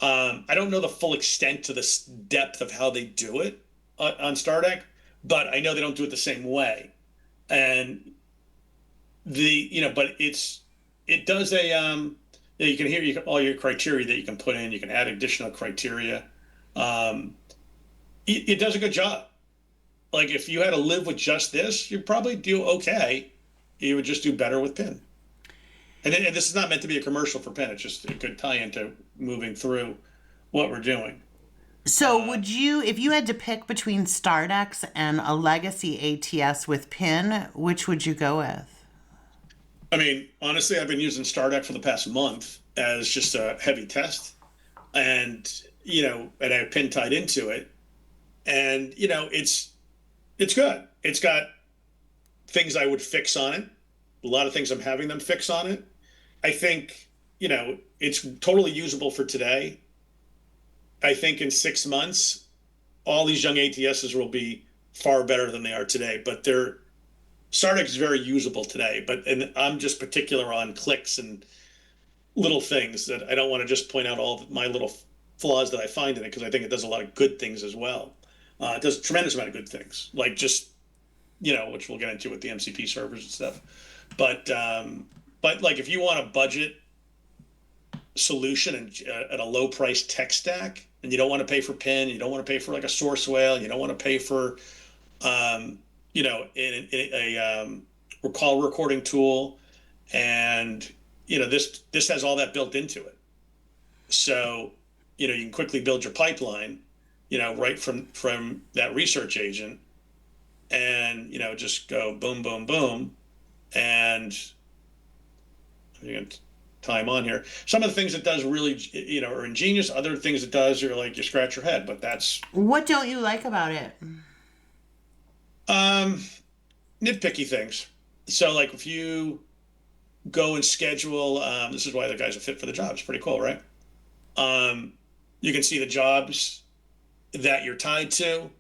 I don't know the full extent to the depth of how they do it on StarDeck, but I know they don't do it the same way. And but it does you can hear all your criteria that you can put in. You can add additional criteria. Um, it does a good job. Like if you had to live with just this, you'd probably do okay. You would just do better with PIN. And this is not meant to be a commercial for PIN. It's just a good tie into moving through what we're doing. So would you, if you had to pick between StarDex and a legacy ATS with PIN, which would you go with? I mean, honestly, I've been using StarDeck for the past month as just a heavy test, and and I have PIN tied into it, and it's good. It's got things I would fix on it. A lot of things I'm having them fix on it. I think, it's totally usable for today. I think in 6 months, all these young ATSs will be far better than they are today. But StarDeck is very usable today. And I'm just particular on clicks and little things that I don't want to just point out all my little flaws that I find in it, because I think it does a lot of good things as well. It does a tremendous amount of good things, like just which we'll get into with the MCP servers and stuff. But like if you want a budget solution and at a low price tech stack, and you don't want to pay for PIN, you don't want to pay for like a source whale, you don't want to pay for in a call recording tool, and this has all that built into it. So you can quickly build your pipeline, right from that research agent, and just go boom, boom, boom, and you can time on here. Some of the things it does really, are ingenious. Other things it does, you're like, you scratch your head. But that's What don't you like about it? um, nitpicky things. So like if you go and schedule, this is why the guy's a fit for the job. It's pretty cool, right? Um, you can see the jobs that you're tied to.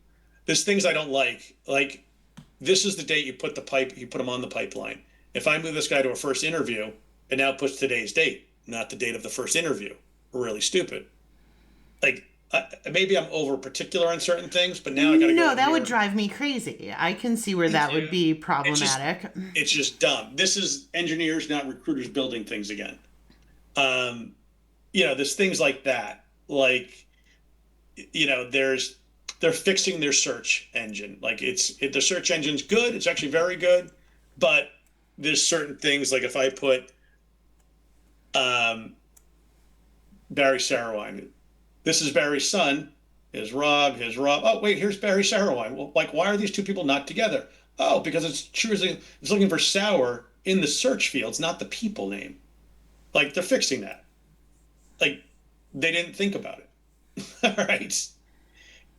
There's things I don't like this is the date you put them on the pipeline. If I move this guy to a first interview, it now puts today's date, not the date of the first interview. Really stupid. Like, maybe I'm over particular on certain things, but now I got to go No, in that here. would drive me crazy. I can see where that would be problematic. It's just dumb. This is engineers, not recruiters, building things again. There's things like that. Like, they're fixing their search engine. Like, the search engine's good. It's actually very good, but there's certain things, like if I put Barry Sarawine, this is Barry's son. Here's Rob. Oh, wait, here's Barry Sarawine. Well, like, why are these two people not together? Oh, because it's looking for sour in the search fields, not the people name. Like, they're fixing that. Like, they didn't think about it. All right.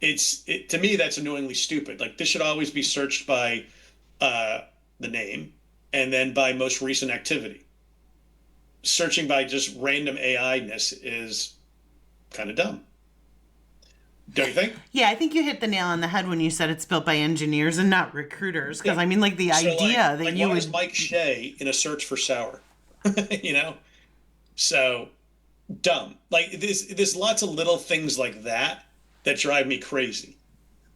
To me, that's annoyingly stupid. Like, this should always be searched by the name and then by most recent activity. Searching by just random AI-ness is kind of dumb. Don't you think? Yeah, I think you hit the nail on the head when you said it's built by engineers and not recruiters. Because I mean, like the idea that you why would. is Mike Shea in a search for sour? So dumb. Like, there's lots of little things like that drive me crazy.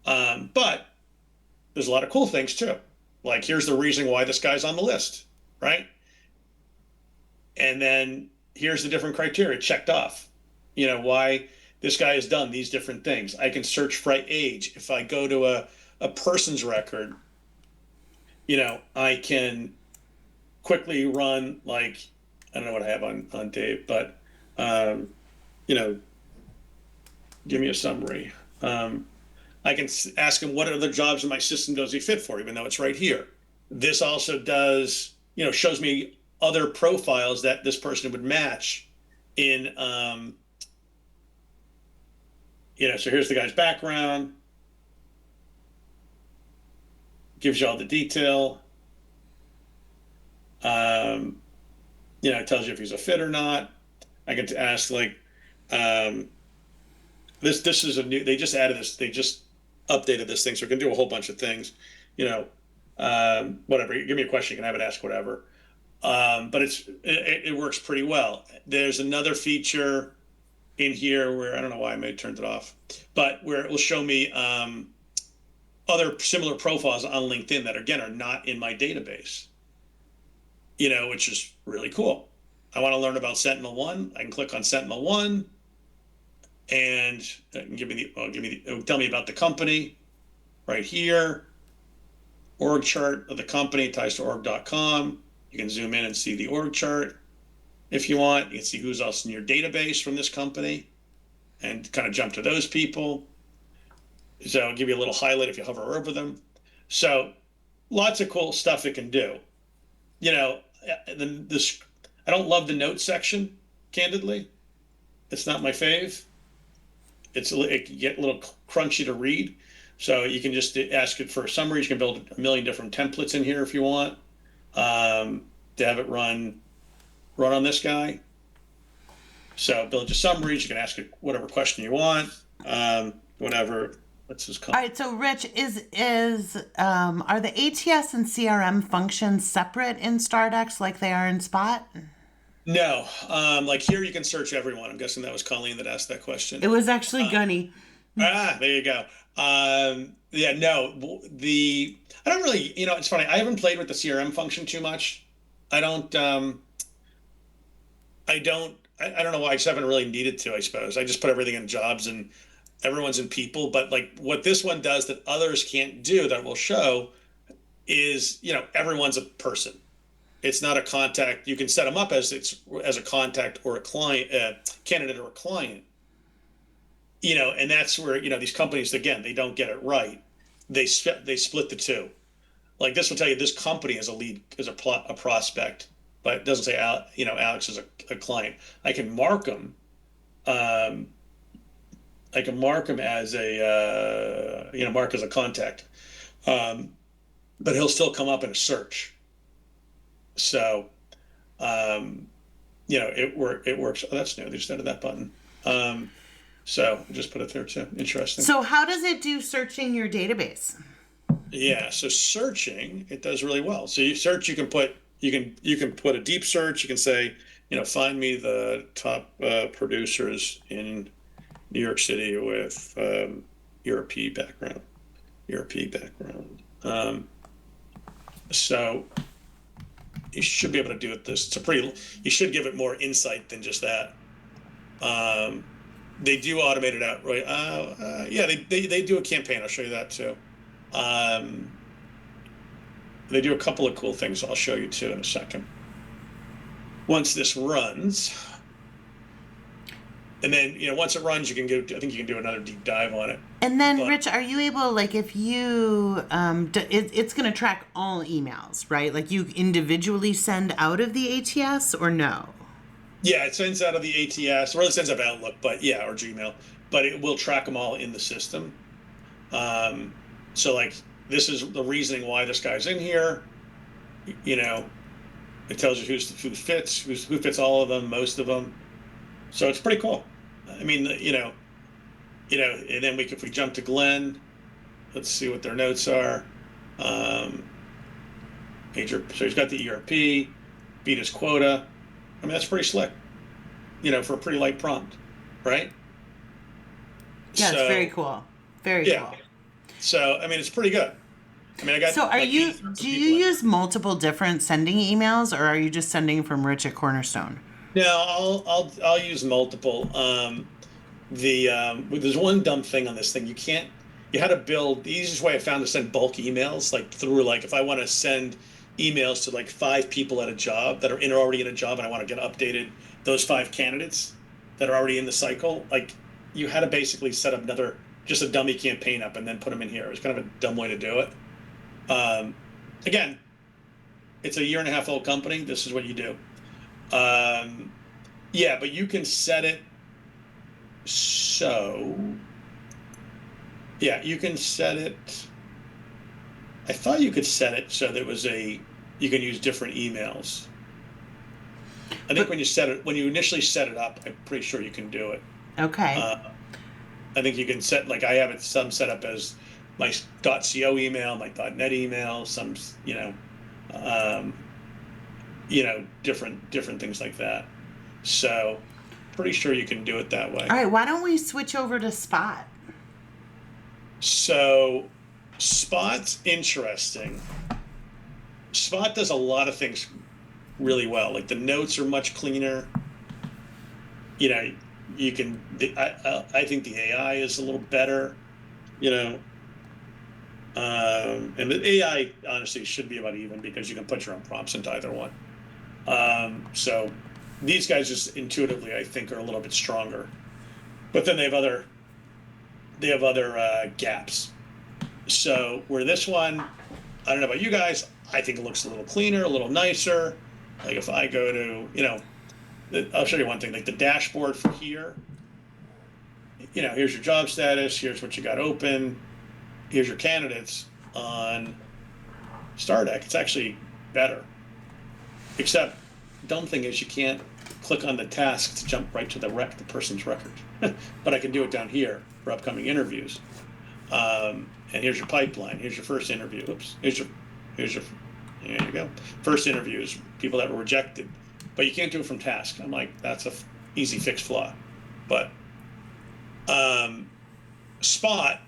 But there's a lot of cool things too. Like, here's the reason why this guy's on the list, right? And then here's the different criteria checked off. Why this guy has done these different things. I can search by age. If I go to a person's record, I can quickly run, like, I don't know what I have on Dave, but, give me a summary. I can ask him what other jobs in my system does he fit for, even though it's right here. This also does, shows me other profiles that this person would match in, so here's the guy's background, gives you all the detail. It tells you if he's a fit or not. I get to ask, like, this is they just added this, they just updated this thing, so we can do a whole bunch of things, whatever. Give me a question, you can have it ask whatever. But it works pretty well. There's another feature in here where I don't know why I may have turned it off, but where it will show me other similar profiles on LinkedIn that again are not in my database. Which is really cool. I want to learn about Sentinel-1. I can click on Sentinel-1, and it'll tell me about the company right here. Org chart of the company ties to org.com. You can zoom in and see the org chart if you want. You can see who's else in your database from this company and kind of jump to those people. So I'll give you a little highlight if you hover over them. So lots of cool stuff it can do. I don't love the notes section, candidly. It's not my fave. It can get a little crunchy to read. So you can just ask it for a summary. You can build a million different templates in here if you want. To have it run on this guy. So build your summaries. You can ask it whatever question you want. Whatever. What's his call? All right. So, Rich, are the ATS and CRM functions separate in Stardex like they are in Spot? No. Like here, you can search everyone. I'm guessing that was Colleen that asked that question. It was actually Gunny. There you go. Yeah. No. I don't really. It's funny. I haven't played with the CRM function too much. I don't know why. I just haven't really needed to, I suppose. I just put everything in jobs and everyone's in people. But like what this one does that others can't do that will show is, everyone's a person. It's not a contact. You can set them up as a contact or a client, candidate or a client. And that's where, these companies, again, they don't get it right. They split the two. Like this will tell you this company is a lead, is a prospect, but it doesn't say, Alex is a client. I can mark them. I can mark them as mark as a contact. But he'll still come up in a search. So, it works. Oh, that's new. They just added that button. So just put it there too. Interesting. So how does it do searching your database? Yeah, so searching, it does really well. So you search, you can put a deep search. You can say, find me the top producers in New York City with European background. European background. So you should be able to do it. This it's a pretty. You should give it more insight than just that. Um, they do automate it out, right? Yeah, they do a campaign. I'll show you that too. Um, they do a couple of cool things. I'll show you too in a second. Once this runs, and then once it runs, you can go. I think you can do another deep dive on it. And then, But Rich, are you able, like, if you, it's going to track all emails, right? Like, you individually send out of the ATS or no? yeah, it sends out of the ATS, or it sends out of Outlook, but yeah, or Gmail. But it will track them all in the system. Um, so like this is the reasoning why this guy's in here. You know, it tells you who fits, who fits all of them, most of them. So it's pretty cool. I mean, and then if we jump to Glenn, let's see what their notes are. Um, so he's got the ERP, beat his quota. I mean, that's pretty slick, for a pretty light prompt, right? Yeah, it's very So cool. Very yeah, cool. so I mean, it's pretty good. I mean, I got So are like you, 8,000 do you people in here. use multiple different sending emails or are you just sending from Rich at Cornerstone? No, I'll use multiple. There's one dumb thing on this thing. You had to build the easiest way I found to send bulk emails, like through like if I want to send emails to like 5 people at a job that are already in a job and I want to get updated those 5 candidates that are already in the cycle, like you had to basically set up just a dummy campaign up and then put them in here. It was kind of a dumb way to do it. Um, Again, it's a year and a half old company. This is what you do. Um, yeah, but you can set it so, yeah, you can set it. I thought you could set it so that you can use different emails. I think But when you initially set it up, I'm pretty sure you can do it. okay. Uh, I think you can set, like I have it some set up as my .co email, my .net email, some, um, different things like that. So pretty sure you can do it that way. All right, why don't we switch over to Spot? So Spot's interesting. Spot does a lot of things really well. Like the notes are much cleaner. You know, you can. I think the AI is a little better. You know, and the AI honestly should be about even because you can put your own prompts into either one. So these guys just intuitively, I think, are a little bit stronger. But then they have other gaps. So where this one, I don't know about you guys, I think it looks a little cleaner, a little nicer. Like if I go to, I'll show you one thing, like the dashboard for here. Here's your job status, here's what you got open, here's your candidates on StarDeck. It's actually better. Except, dumb thing is you can't click on the task to jump right to the person's record. But I can do it down here for upcoming interviews. And here's your pipeline. Here's your first interview. Oops. There you go. First interviews, people that were rejected. But you can't do it from task. I'm like, that's a easy fix flaw. But Spot,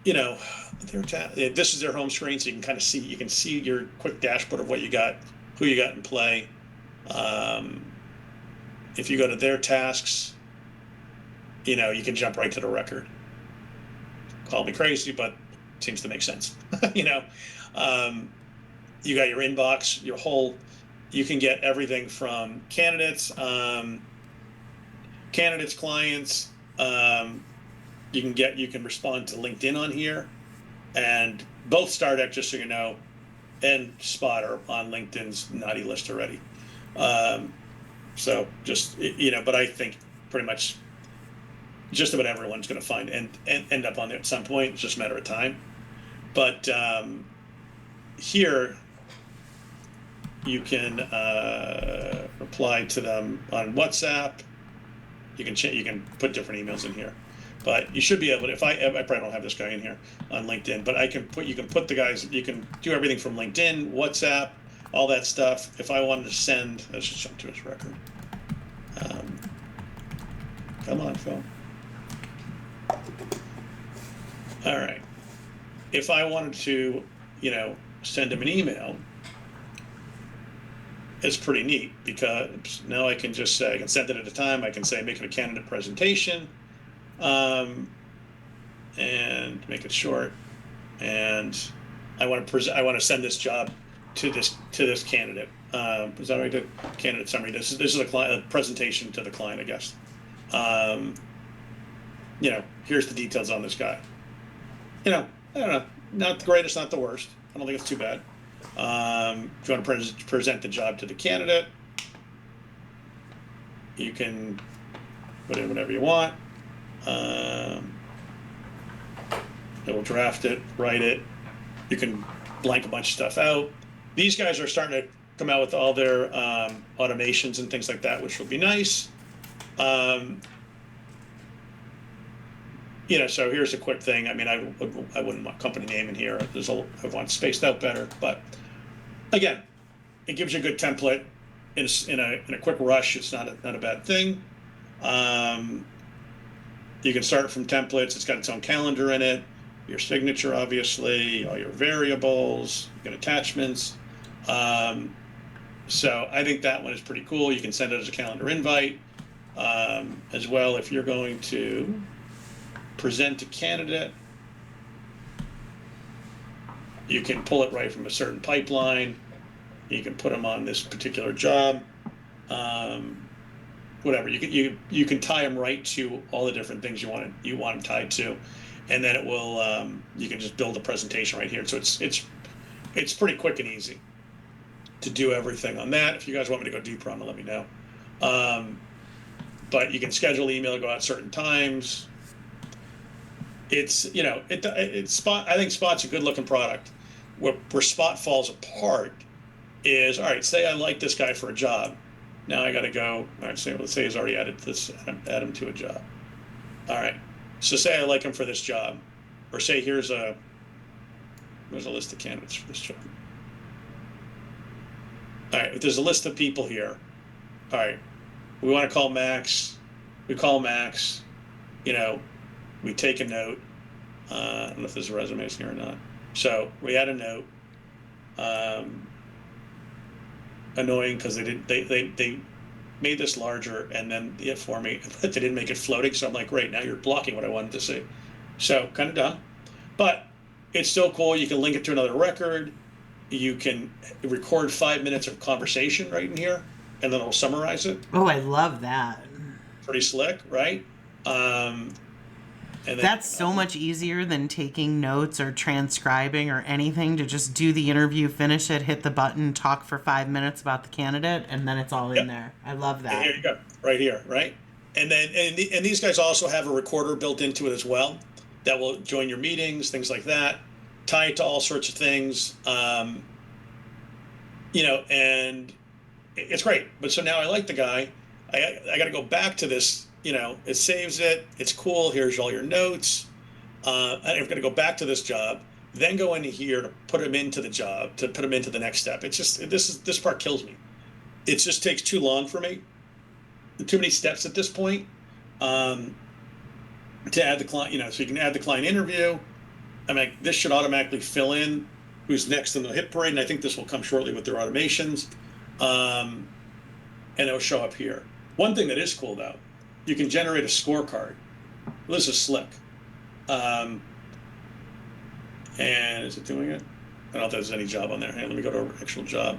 this is their home screen, so you can kind of see. You can see your quick dashboard of what you got, who you got in play. If you go to their tasks, you can jump right to the record. Call me crazy, but it seems to make sense. You got your inbox, you can get everything from candidates, clients. You can respond to LinkedIn on here, and both StarDeck, just so you know, and Spot are on LinkedIn's naughty list already. So just but I think pretty much just about everyone's going to find and end up on there at some point. It's just a matter of time. But here you can reply to them on WhatsApp. You can put different emails in here. But you should be able to. If I probably don't have this guy in here on LinkedIn, but you can put the guys. You can do everything from LinkedIn, WhatsApp, all that stuff. If I wanted to send, let's just jump to his record. Um, Come on, Phil. All right. If I wanted to, send him an email, it's pretty neat because now I can just say, I can send it at a time. I can say, make it a candidate presentation, and make it short. And I want to send this job to this candidate. Is that right? The candidate summary. This is a presentation to the client, I guess. Here's the details on this guy. I don't know, not the greatest, not the worst. I don't think it's too bad. If you want to present the job to the candidate, you can put in whatever you want. It will draft it, write it. You can blank a bunch of stuff out. These guys are starting to come out with all their automations and things like that, which will be nice. So here's a quick thing. I mean, I wouldn't want company name in here. I want spaced out better, but again, it gives you a good template in a quick rush. It's not a bad thing. You can start from templates. It's got its own calendar in it. Your signature, obviously, all your variables, you get attachments. So I think that one is pretty cool. You can send it as a calendar invite as well if you're going to present a candidate. You can pull it right from a certain pipeline. You can put them on this particular job. Whatever, you can tie them right to all the different things you want them tied to, and then it will. You can just build a presentation right here. So it's pretty quick and easy to do everything on that. If you guys want me to go deeper on it, let me know. But you can schedule email to go out certain times. It's Spot. I think Spot's a good looking product. Where Spot falls apart is, all right, say I like this guy for a job. Now I got to go. All right, let's say he's already added this. Add him to a job. All right. So say I like him for this job, or say here's a list of candidates for this job. All right. If there's a list of people here, all right, we want to call Max. We call Max. We take a note. I don't know if there's resumes here or not. So we add a note. Annoying because they made this larger and then for me, but they didn't make it floating. So I'm like, great, now you're blocking what I wanted to see. So kind of dumb, but it's still cool. You can link it to another record. You can record 5 minutes of conversation right in here, and then it'll summarize it. Oh, I love that. Pretty slick, right? And then, that's so much easier than taking notes or transcribing or anything. To just do the interview, finish it, hit the button, talk for 5 minutes about the candidate, and then it's all in there. I love that. And here you go, right here, right? And then and these guys also have a recorder built into it as well that will join your meetings, things like that, tie it to all sorts of things. And it's great. But so now I like the guy. I got to go back to this. It saves it. It's cool. Here's all your notes. I'm going to go back to this job, then go into here to put them into the job, to put them into the next step. It's just, this part kills me. It just takes too long for me. Too many steps at this point to add the client, so you can add the client interview. I mean, this should automatically fill in who's next in the hit parade, and I think this will come shortly with their automations. And it'll show up here. One thing that is cool, though, you can generate a scorecard. Well, this is slick. And is it doing it? I don't know if there's any job on there. Hey, let me go to actual job.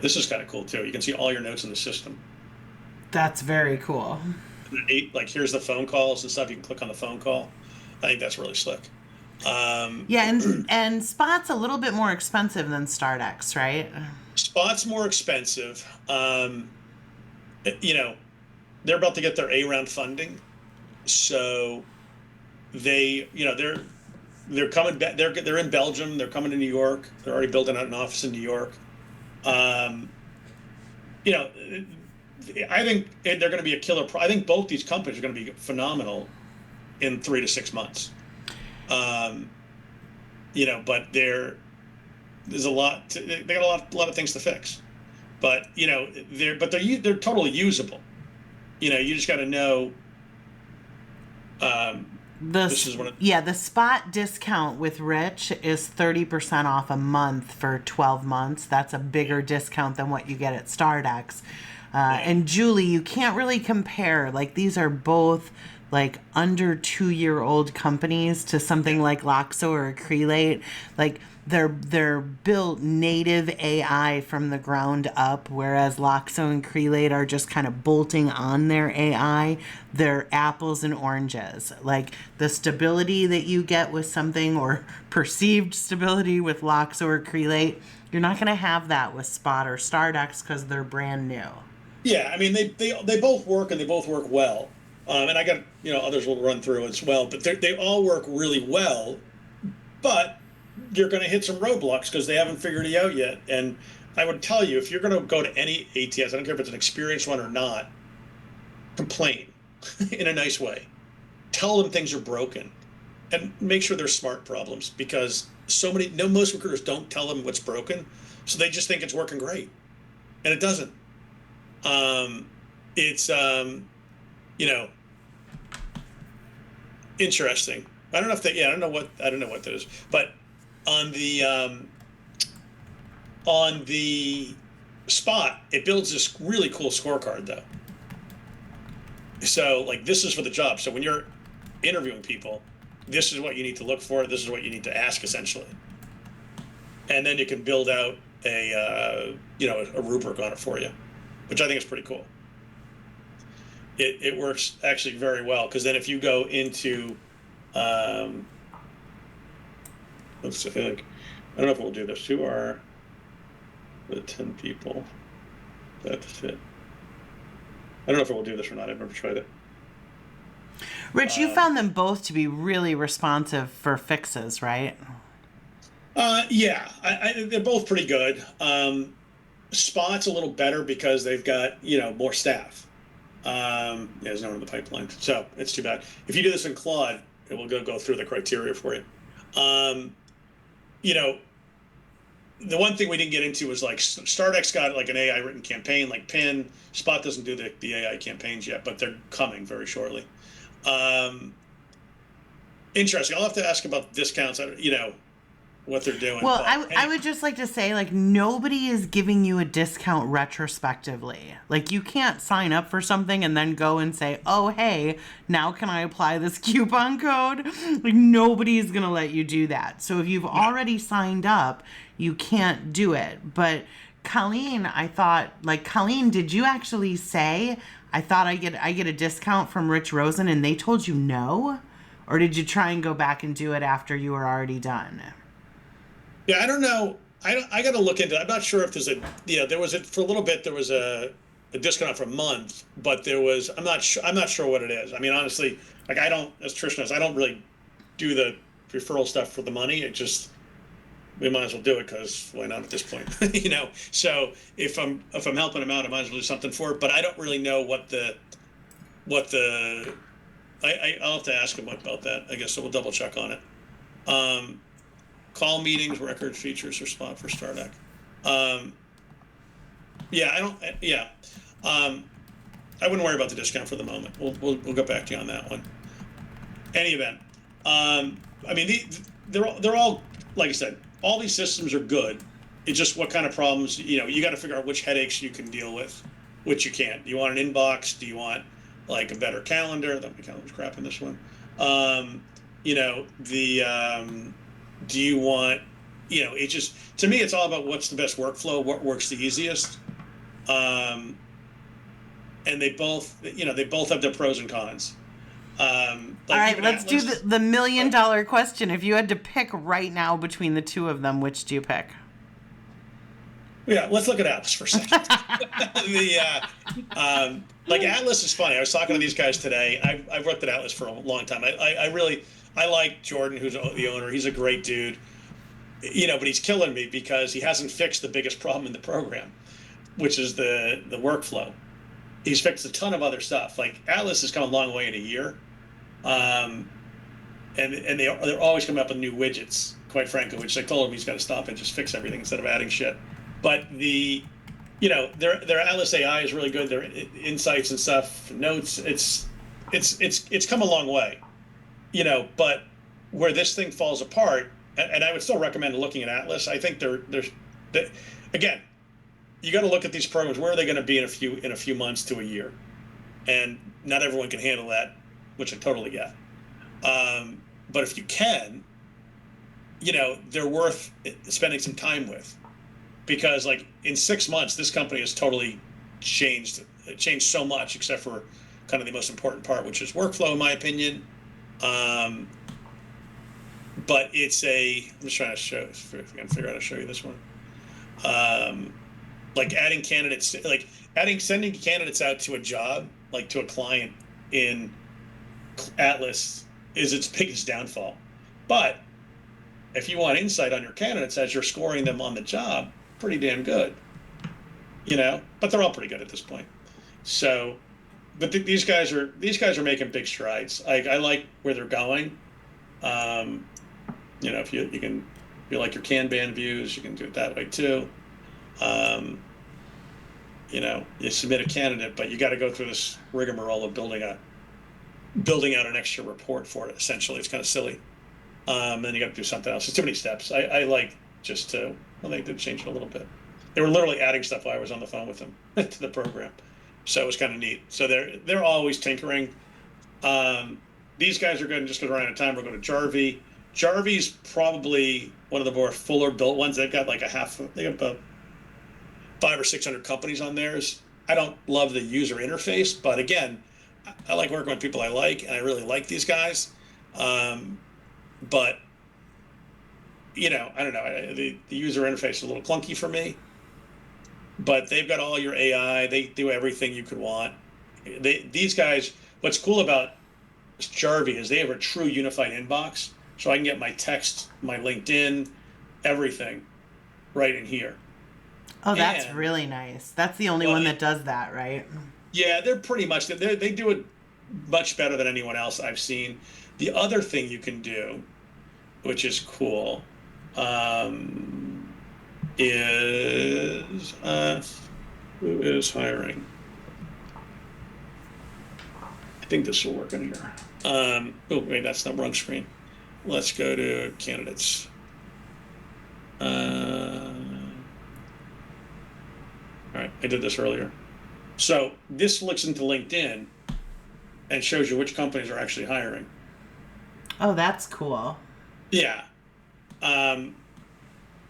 This is kind of cool, too. You can see all your notes in the system. That's very cool. Like, here's the phone calls and stuff. You can click on the phone call. I think that's really slick. Yeah, and Spot's a little bit more expensive than StartX, right? Spot's more expensive. They're about to get their A round funding, so they're coming back. They're in Belgium. They're coming to New York. They're already building out an office in New York. I think they're going to be a killer. I think both these companies are going to be phenomenal in 3 to 6 months. Um, but there's a lot. They got a lot of things to fix. But they're totally usable. You just got to know. This is one of The spot discount with Rich is 30% off a month for 12 months. That's a bigger discount than what you get at Stardex. And Julie, you can't really compare. Like, these are both like under 2-year-old companies to something like Loxo or Acrelate. Like, they're built native AI from the ground up, whereas Loxo and Acrelate are just kind of bolting on their AI. They're apples and oranges. Like, the stability that you get with something, or perceived stability with Loxo or Acrelate, you're not going to have that with Spot or Stardex because they're brand new. Yeah, I mean they both work, and they both work well. And I got others will run through as well, but they all work really well. But you're going to hit some roadblocks because they haven't figured it out yet. And I would tell you, if you're going to go to any ATS, I don't care if it's an experienced one or not, complain in a nice way. Tell them things are broken, and make sure they're smart problems, because most recruiters don't tell them what's broken, so they just think it's working great, and it doesn't. It's interesting. I don't know if that. Yeah, I don't know what that is, but on the Spot, it builds this really cool scorecard though. So, like, this is for the job. So when you're interviewing people, this is what you need to look for. This is what you need to ask, essentially, and then you can build out a rubric on it for you, which I think is pretty cool. It works actually very well, because then if you go into let's see, I don't know if we'll do this. Who are the 10 people that fit? I don't know if we'll do this or not. I've never tried it. Rich, you found them both to be really responsive for fixes, right? Yeah, they're both pretty good. Spot's a little better because they've got more staff. There's no one in the pipeline, so it's too bad. If you do this in Claude, it will go through the criteria for you. The one thing we didn't get into was, like, Stardex got like an AI written campaign, like Pin. Spot doesn't do the AI campaigns yet, but they're coming very shortly. Interesting. I'll have to ask about discounts. What they're doing. Well, I would just like to say, like, nobody is giving you a discount retrospectively. Like, you can't sign up for something and then go and say, oh, hey, now can I apply this coupon code? Like, nobody's going to let you do that. So if you've already signed up, you can't do it. But Colleen, Colleen, did you actually say, I thought I get a discount from Rich Rosen, and they told you no? Or did you try and go back and do it after you were already done? Yeah, I don't know. I got to look into it. I'm not sure if there's for a little bit there was a discount for a month, but I'm not sure what it is. I mean, honestly, like, I don't, as Tricia knows, I don't really do the referral stuff for the money. We might as well do it, because why not at this point? So if I'm helping them out, I might as well do something for it. But I don't really know I'll have to ask them about that, I guess. So we'll double check on it. Call meetings, record features, or Spot for Stardeck. I wouldn't worry about the discount for the moment. We'll get back to you on that one. Any event, I mean, they're all, like I said, all these systems are good. It's just what kind of problems, you got to figure out which headaches you can deal with, which you can't. Do you want an inbox? Do you want, like, a better calendar? My calendar's crap in this one. Do you want, it just, to me, it's all about what's the best workflow, what works the easiest. And they both have their pros and cons. All right, let's do the $1 million question. If you had to pick right now between the two of them, which do you pick? Yeah, let's look at Atlas for a second. Atlas is funny. I was talking to these guys today. I've worked at Atlas for a long time. I like Jordan, who's the owner. He's a great dude, but he's killing me because he hasn't fixed the biggest problem in the program, which is the workflow. He's fixed a ton of other stuff. Like, Atlas has come a long way in a year. Um, and they're always coming up with new widgets, quite frankly, which I told him he's got to stop and just fix everything instead of adding shit. But their Atlas AI is really good. Their insights and stuff, notes, it's come a long way, but where this thing falls apart, and I would still recommend looking at Atlas. I think they, again, you got to look at these programs. Where are they going to be in a few months to a year? And not everyone can handle that, which I totally get. But if you can, they're worth spending some time with, because like in 6 months, this company has totally changed so much, except for kind of the most important part, which is workflow, in my opinion. But I'm just trying to show, if I can figure out how to show you this one. Like sending candidates out to a job, like to a client in Atlas, is its biggest downfall. But if you want insight on your candidates as you're scoring them on the job, pretty damn good, but they're all pretty good at this point. So, but these guys are making big strides. I like where they're going. If you like your Kanban views, you can do it that way too. You submit a candidate, but you got to go through this rigmarole of building out an extra report for it. Essentially, it's kind of silly. Then you got to do something else. It's too many steps. I like just to. Well, they did change it a little bit. They were literally adding stuff while I was on the phone with them to the program, so it was kind of neat. So they're always tinkering. These guys are good. And just because we're out of time, we'll go to Jarvie. Jarvie's probably one of the more fuller built ones. They've got like they have about 500 or 600 companies on theirs. I don't love the user interface, but again, I like working with people I like, and I really like these guys. But I don't know. The user interface is a little clunky for me. But they've got all your AI. They do everything you could want. These guys. What's cool about Jarvie is they have a true unified inbox, so I can get my text, my LinkedIn, everything, right in here. Oh, that's really nice. That's the only one that does that, right? Yeah, they're pretty much they do it much better than anyone else I've seen. The other thing you can do, which is cool, is who is hiring? I think this will work in here. Oh wait, that's the wrong screen. Let's go to candidates. All right, I did this earlier. So this looks into LinkedIn and shows you which companies are actually hiring. Oh, that's cool. Yeah.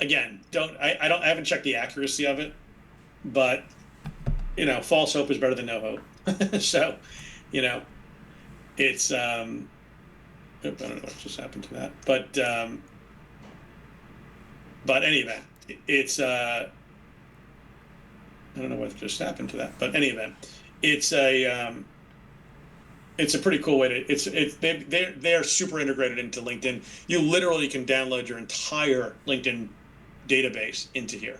Again, I haven't checked the accuracy of it, but false hope is better than no hope. So, it's I don't know what just happened to that, but any event, it's I don't know what just happened to that, but any event, it's a pretty cool way to. They're super integrated into LinkedIn. You literally can download your entire LinkedIn database into here.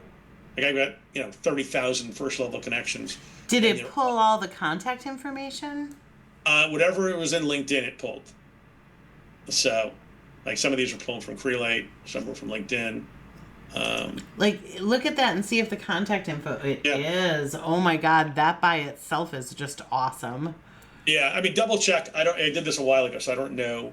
Like I've got 30,000 first level connections. Did it pull all the contact information? Whatever it was in LinkedIn, it pulled. So, like some of these are pulled from Crelate, some were from LinkedIn. Look at that and see if the contact info is. Oh my God, that by itself is just awesome. Yeah, I mean, double check. I did this a while ago, so I don't know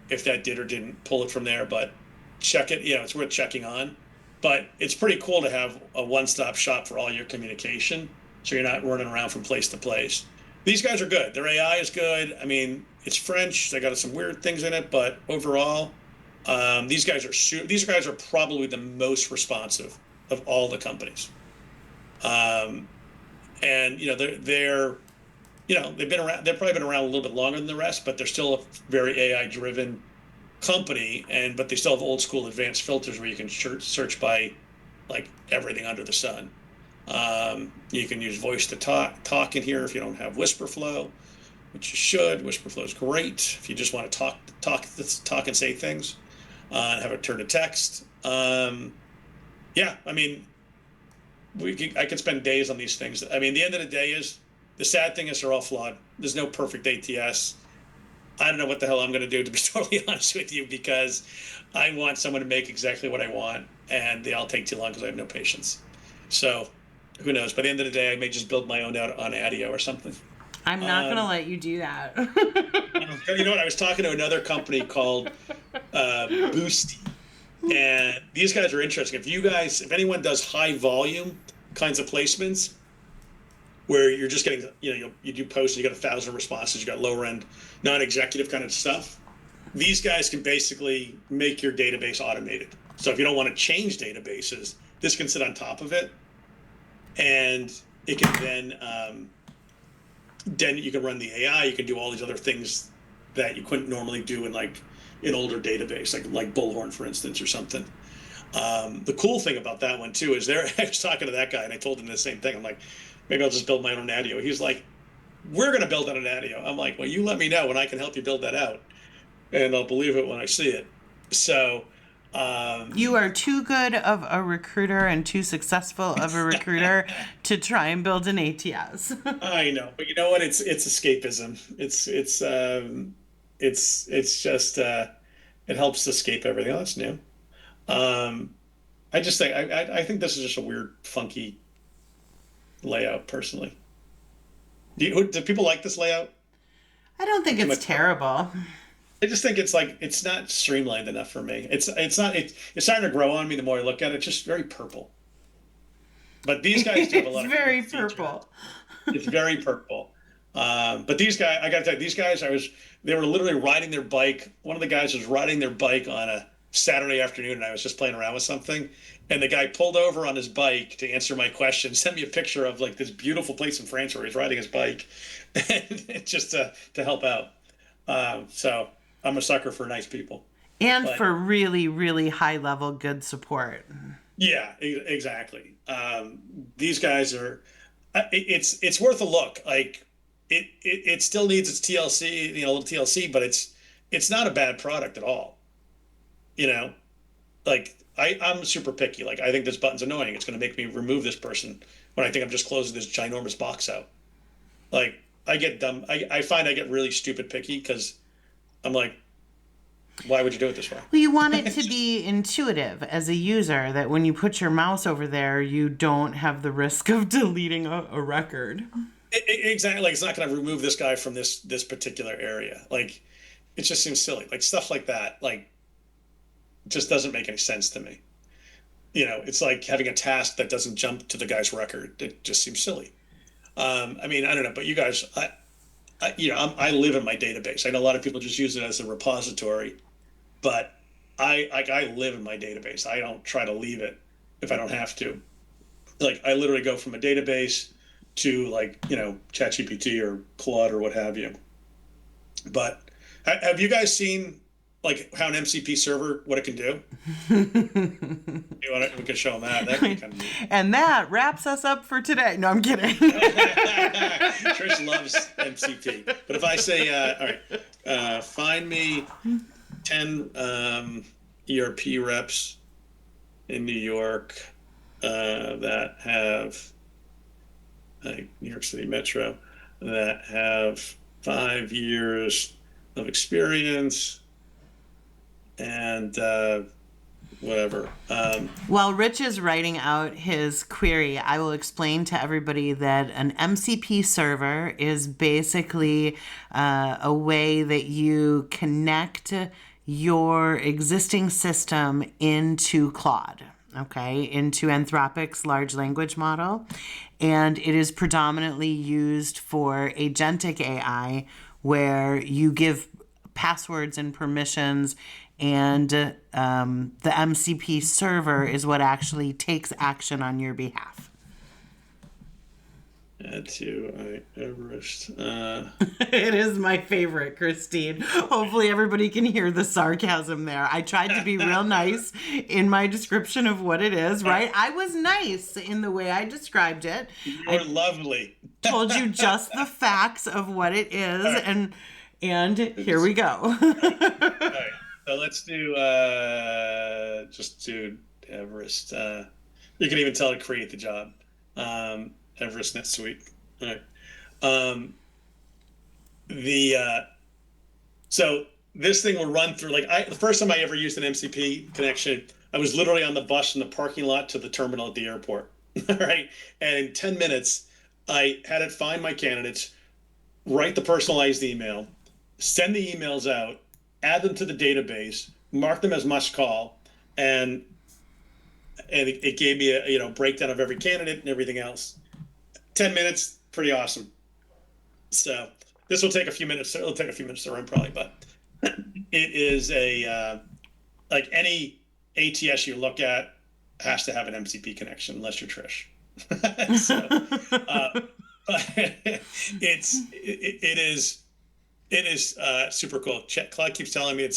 if that did or didn't pull it from there, but check it. It's worth checking on. But it's pretty cool to have a one-stop shop for all your communication, so you're not running around from place to place. These guys are good. Their AI is good. I mean, it's French. They got some weird things in it, but overall, these guys are probably the most responsive of all the companies. And they're they've been around. They've probably been around a little bit longer than the rest, but they're still a very AI-driven company, but they still have old school advanced filters where you can search by like everything under the sun. You can use voice to talk in here if you don't have whisper flow, which you should. Whisper flow is great if you just want to talk and say things, and have it turn to text. Yeah, I mean, I could spend days on these things. I mean, the end of the day is the sad thing is they're all flawed. There's no perfect ATS. I don't know what the hell I'm going to do, to be totally honest with you, because I want someone to make exactly what I want, and they all take too long because I have no patience. So who knows? By the end of the day, I may just build my own out on ADIO or something. I'm not gonna Um, let you do that. you know what? I was talking to another company called Boosty, and these guys are interesting. If anyone does high volume kinds of placements, where you're just getting, you do posts and you got 1,000 responses, you got lower end, non-executive kind of stuff. These guys can basically make your database automated. So if you don't want to change databases, this can sit on top of it, and it can then you can run the AI. You can do all these other things that you couldn't normally do in like an older database, like Bullhorn, for instance, or something. The cool thing about that one too is I was talking to that guy and I told him the same thing. I'm like, maybe I'll just build my own ADIO. He's like, we're going to build out an ADIO. I'm like, well, you let me know when I can help you build that out, and I'll believe it when I see it. So, You are too good of a recruiter and too successful of a recruiter to try and build an ATS. I know, but you know what? It's escapism. It's just it helps escape everything. Oh, that's new. Um, I just think I think this is just a weird, funky layout. Personally, do people like this layout? I don't think Too it's much. terrible. I just think it's like it's not streamlined enough for me. It's not it's starting to grow on me the more I look at it. It's just very purple. But these guys do have a It's lot of very cool features. purple. It's very purple. But these guys, I got to tell you, these guys, they were literally riding their bike. One of the guys was riding their bike on a Saturday afternoon, and I was just playing around with something. And the guy pulled over on his bike to answer my question, sent me a picture of like this beautiful place in France where he's riding his bike, and just to help out. So I'm a sucker for nice people. And But for really, really high level good support. yeah, exactly. These guys are. It's worth a look. Like it still needs its TLC, a little TLC, but it's not a bad product at all. You know, like I'm super picky. Like I think this button's annoying. It's going to make me remove this person when I think I'm just closing this ginormous box out. Like I get dumb. I find I get really stupid picky because I'm like, why would you do it this way? Well, you want it It's to just be intuitive as a user that when you put your mouse over there, you don't have the risk of deleting a record. exactly like it's not going to remove this guy from this particular area. Like it just seems silly. Like stuff like that. Like just doesn't make any sense to me. It's like having a task that doesn't jump to the guy's record. It just seems silly. I mean, I don't know, but you guys, I live in my database. I know a lot of people just use it as a repository, but I live in my database. I don't try to leave it if I don't have to. Like I literally go from a database to like ChatGPT or Claude or what have you. But have you guys seen like how an MCP server what it can do? We can show them that. That could be kind of neat. And that wraps us up for today. No, I'm kidding. Trish loves MCP. But if I say, all right, find me 10 ERP reps in New York that have, like New York City Metro, that have 5 years of experience and whatever. While Rich is writing out his query, I will explain to everybody that an MCP server is basically a way that you connect your existing system into Claude, okay, into Anthropic's large language model. And it is predominantly used for agentic AI, where you give passwords and permissions, and the MCP server is what actually takes action on your behalf. Add to Everest. It is my favorite, Christine. Hopefully everybody can hear the sarcasm there. I tried to be real nice in my description of what it is, right? I was nice in the way I described it. You're lovely. Told you just the facts of what it is, Right. and here we go. All right. So let's do just do Everest. You can even tell it to create the job. Everest NetSuite. All right. The So this thing will run through the first time I ever used an MCP connection, I was literally on the bus in the parking lot to the terminal at the airport. Right. And in 10 minutes, I had it find my candidates, write the personalized email, send the emails out, add them to the database, mark them as must call, and it gave me a breakdown of every candidate and everything else. 10 minutes, pretty awesome. So this will take a few minutes. It'll take a few minutes to run probably, but it is like any ATS you look at has to have an MCP connection unless you're Trish. So it is super cool. Claude keeps telling me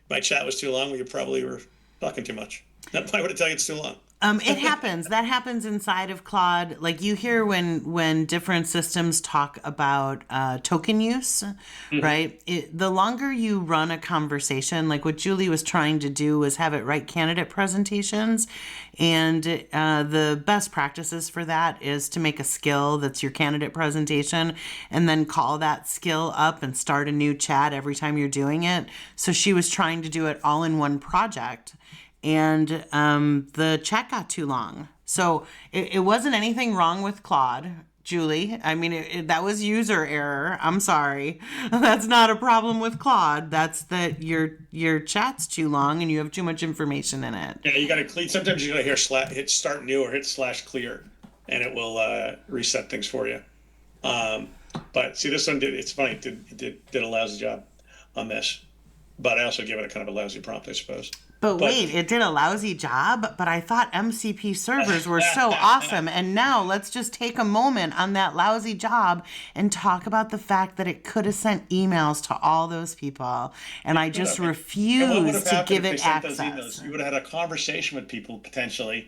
my chat was too long. Well, you probably were talking too much. That probably would have tell you it's too long. It happens. That happens inside of Claude. Like you hear when different systems talk about token use, right? The longer you run a conversation, like what Julie was trying to do was have it write candidate presentations. And the best practices for that is to make a skill that's your candidate presentation and then call that skill up and start a new chat every time you're doing it. So she was trying to do it all in one project. And the chat got too long. So it wasn't anything wrong with Claude, Julie. I mean, that was user error. I'm sorry. That's not a problem with Claude. That's that your chat's too long and you have too much information in it. Yeah, you got to clean. Sometimes you got to hit start new or hit /clear, and it will reset things for you. But see, this one it's funny. It did a lousy job on this, but I also gave it a kind of a lousy prompt, I suppose. But wait, it did a lousy job, but I thought MCP servers were so awesome. And now let's just take a moment on that lousy job and talk about the fact that it could have sent emails to all those people. And I just refuse to give it access. You would have had a conversation with people potentially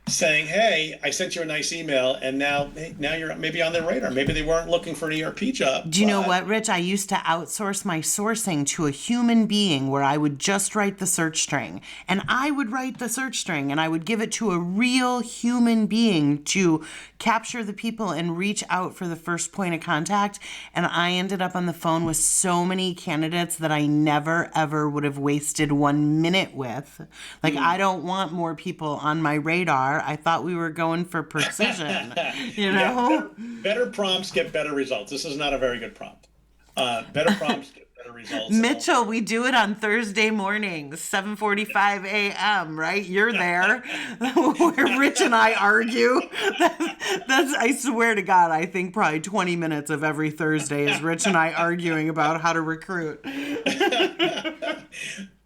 saying, hey, I sent you a nice email, and now you're maybe on their radar. Maybe they weren't looking for an ERP job. Do you know what, Rich? I used to outsource my sourcing to a human being where I would just write the search string. And I would write the search string, and I would give it to a real human being to capture the people and reach out for the first point of contact. And I ended up on the phone with so many candidates that I never, ever would have wasted 1 minute with. Like, I don't want more people on my radar. I thought we were going for precision, you know? Yeah, better prompts get better results. This is not a very good prompt. Better prompts get better results. Mitchell, we do it on Thursday mornings, 7:45 a.m., right? You're there. Where Rich and I argue. That's, I swear to God, I think probably 20 minutes of every Thursday is Rich and I arguing about how to recruit. I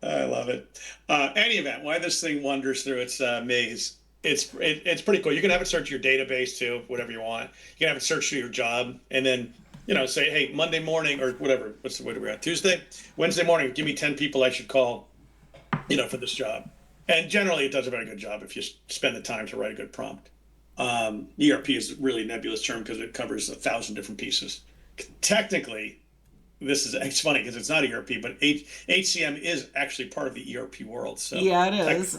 love it. Any event, why this thing wanders through its maze. It's pretty cool. You can have it search your database too, whatever you want. You can have it search through your job, and then say, hey, Monday morning or whatever. What are we at? Tuesday, Wednesday morning. Give me 10 people I should call, for this job. And generally, it does a very good job if you spend the time to write a good prompt. ERP is a really nebulous term because it covers 1,000 different pieces. Technically, it's funny because it's not ERP, but HCM is actually part of the ERP world. So yeah, it is.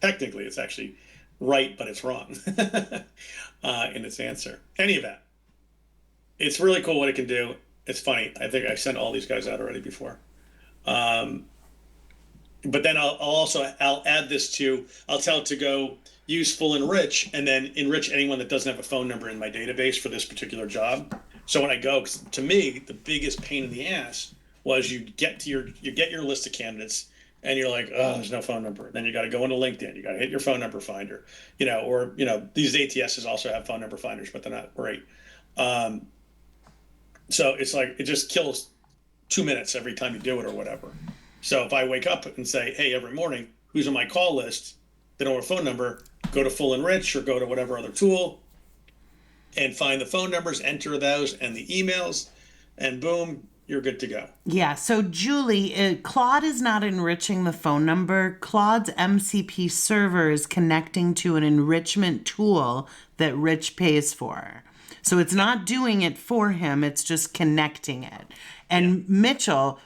Technically, it's actually right, but it's wrong in its answer. Any event, it's really cool what it can do. It's funny. I think I sent all these guys out already before. But then I'll add this to, I'll tell it to go use full enrich and then enrich anyone that doesn't have a phone number in my database for this particular job. So when I go, to me, the biggest pain in the ass was you get your list of candidates and you're like, oh, there's no phone number. Then you got to go into LinkedIn. You got to hit your phone number finder, or these ATSs also have phone number finders, but they're not great. So it's like, it just kills 2 minutes every time you do it or whatever. So if I wake up and say, hey, every morning, who's on my call list? They don't have a phone number, go to full enrich or go to whatever other tool and find the phone numbers, enter those and the emails, and boom, you're good to go. Yeah. So Julie, Claude is not enriching the phone number. Claude's MCP server is connecting to an enrichment tool that Rich pays for. So it's not doing it for him. It's just connecting it. And Mitchell,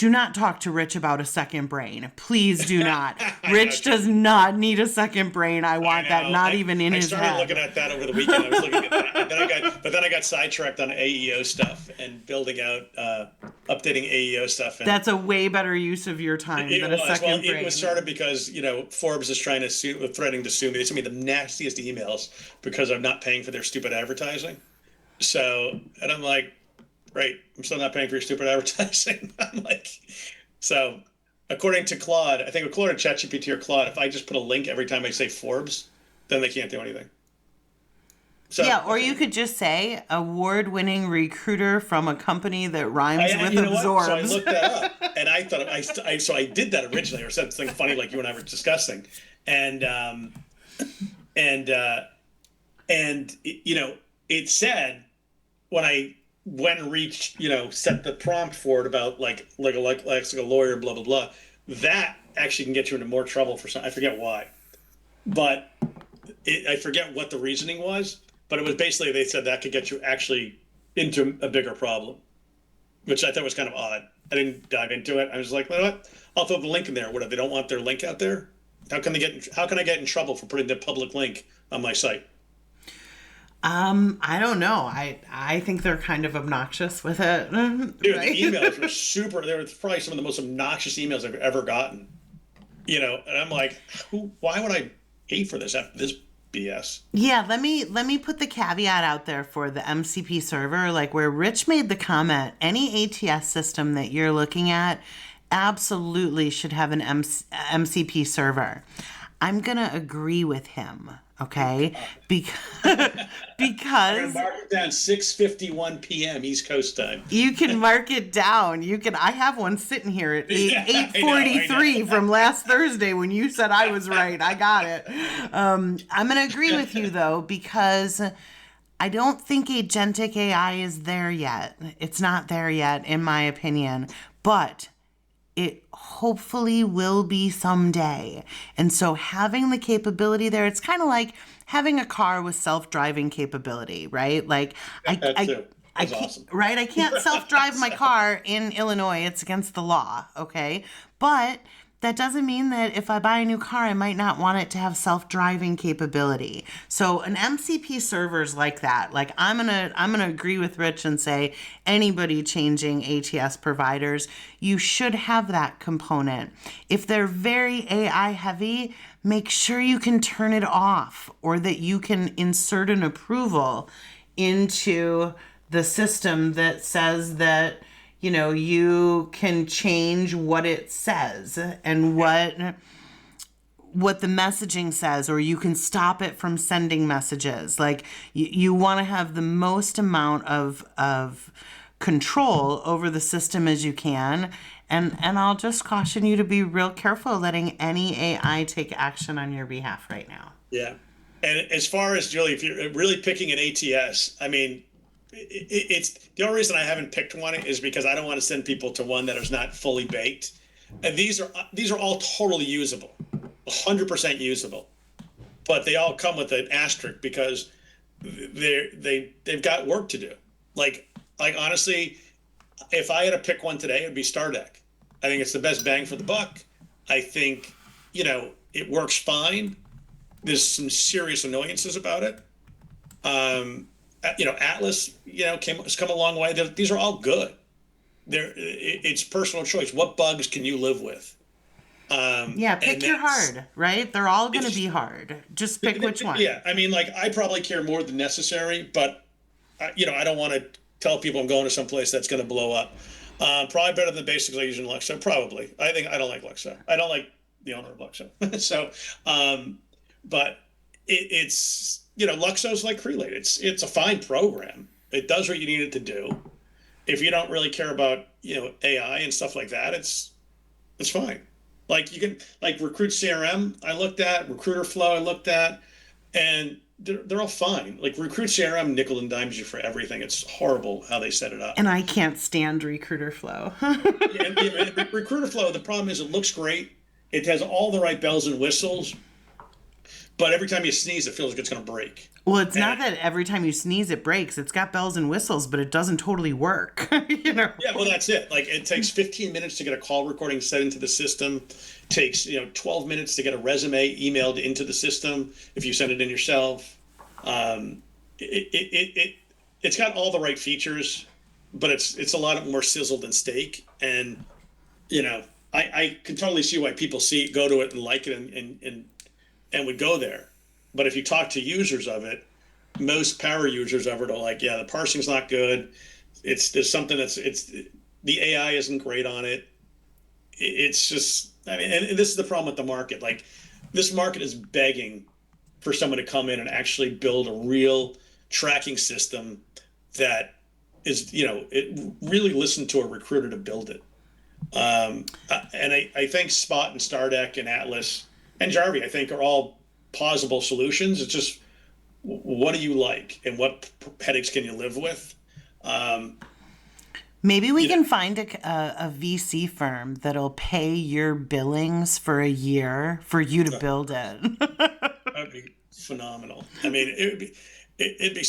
do not talk to Rich about a second brain. Please do not. Rich does not need a second brain. I want that not even in his head. I started looking at that over the weekend. I was looking at that. And then I got sidetracked on AEO stuff and building out, updating AEO stuff. And that's a way better use of your time than a second brain. It was started because, Forbes is threatening to sue me. They sent me the nastiest emails because I'm not paying for their stupid advertising. So, and I'm like, right, I'm still not paying for your stupid advertising. I'm like, so according to Claude, I think according to ChatGPT or Claude, if I just put a link every time I say Forbes, then they can't do anything. So, yeah, or you could just say award-winning recruiter from a company that rhymes with absorbs. So I looked that up, and I thought I did that originally, or said something funny like you and I were discussing, and it said when I went and reached, set the prompt for it about like a lawyer, blah blah blah, that actually can get you into more trouble for some. I forget why, but I forget what the reasoning was. But it was basically, they said that could get you actually into a bigger problem, which I thought was kind of odd. I didn't dive into it. I was like, well, what? I'll throw the link in there. What, they don't want their link out there? How can I get in trouble for putting the public link on my site? I don't know. I think they're kind of obnoxious with it. Dude, right? The emails were super. They were probably some of the most obnoxious emails I've ever gotten. And I'm like, why would I pay for this after this BS? Yeah, let me put the caveat out there for the MCP server, like where Rich made the comment, any ATS system that you're looking at absolutely should have an MCP server. I'm going to agree with him, okay? Because I'm mark it down 6:51 p.m. East Coast time. You can mark it down. I have one sitting here at 8:43 from last Thursday when you said I was right. I got it. I'm going to agree with you though, because I don't think agentic AI is there yet. It's not there yet, in my opinion, but it hopefully will be someday. And so having the capability there, it's kind of like having a car with self-driving capability, right? Like That's awesome. Right? I can't self-drive my car in Illinois. It's against the law, okay? But that doesn't mean that if I buy a new car, I might not want it to have self-driving capability. So an MCP server's like that. Like I'm gonna agree with Rich and say anybody changing ATS providers, you should have that component. If they're very AI heavy, make sure you can turn it off, or that you can insert an approval into the system that says that you can change what it says and what the messaging says, or you can stop it from sending messages. Like you want to have the most amount of control over the system as you can. And I'll just caution you to be real careful letting any AI take action on your behalf right now. Yeah. And as far as, Julie, if you're really picking an ATS, I mean, it's the only reason I haven't picked one is because I don't want to send people to one that is not fully baked. And these are all totally usable, 100% usable, but they all come with an asterisk because they've got work to do. Like honestly, if I had to pick one today, it'd be StarDeck. I think it's the best bang for the buck. I think it works fine. There's some serious annoyances about it. Atlas, has come a long way. These are all good. It's personal choice. What bugs can you live with? Pick your hard, right? They're all going to be hard. Just pick which one. Yeah, I mean, I probably care more than necessary, but I don't want to tell people I'm going to some place that's going to blow up. Probably better than the basics I use in Luxo. Probably. I don't like Luxo. I don't like the owner of Luxo. So, but it's. Luxo's like Crelate. It's a fine program. It does what you need it to do. If you don't really care about AI and stuff like that, it's fine. Like you can Recruit CRM. I looked at Recruiter Flow. I looked at, and they're all fine. Like Recruit CRM nickel and dimes you for everything. It's horrible how they set it up. And I can't stand Recruiter Flow. Recruiter Flow. The problem is it looks great. It has all the right bells and whistles. but every time you sneeze, it feels like it's going to break. Well, it's not And that every time you sneeze it breaks. It's got bells and whistles, but it doesn't totally work. You know. yeah, well, that's it. Like it takes 15 minutes to get a call recording set into the system. Takes 12 minutes to get a resume emailed into the system if you send it in yourself. Um, it's got all the right features, but it's a lot more sizzled than steak. And I can totally see why people go to it and like it and would go there. But if you talk to users of it, most power users of it are like, yeah, the parsing's not good. There's something the AI isn't great on it. It's just, I mean, and this is the problem with the market. Like, this market is begging for someone to come in and actually build a real tracking system that is, it really listen to a recruiter to build it. And I think Spot and Stardeck and Atlas and Jarvie, I think, are all plausible solutions. It's just, what do you like and what headaches can you live with? Maybe we can find a VC firm that'll pay your billings for a year for you to build it. That'd be phenomenal. I mean, it'd be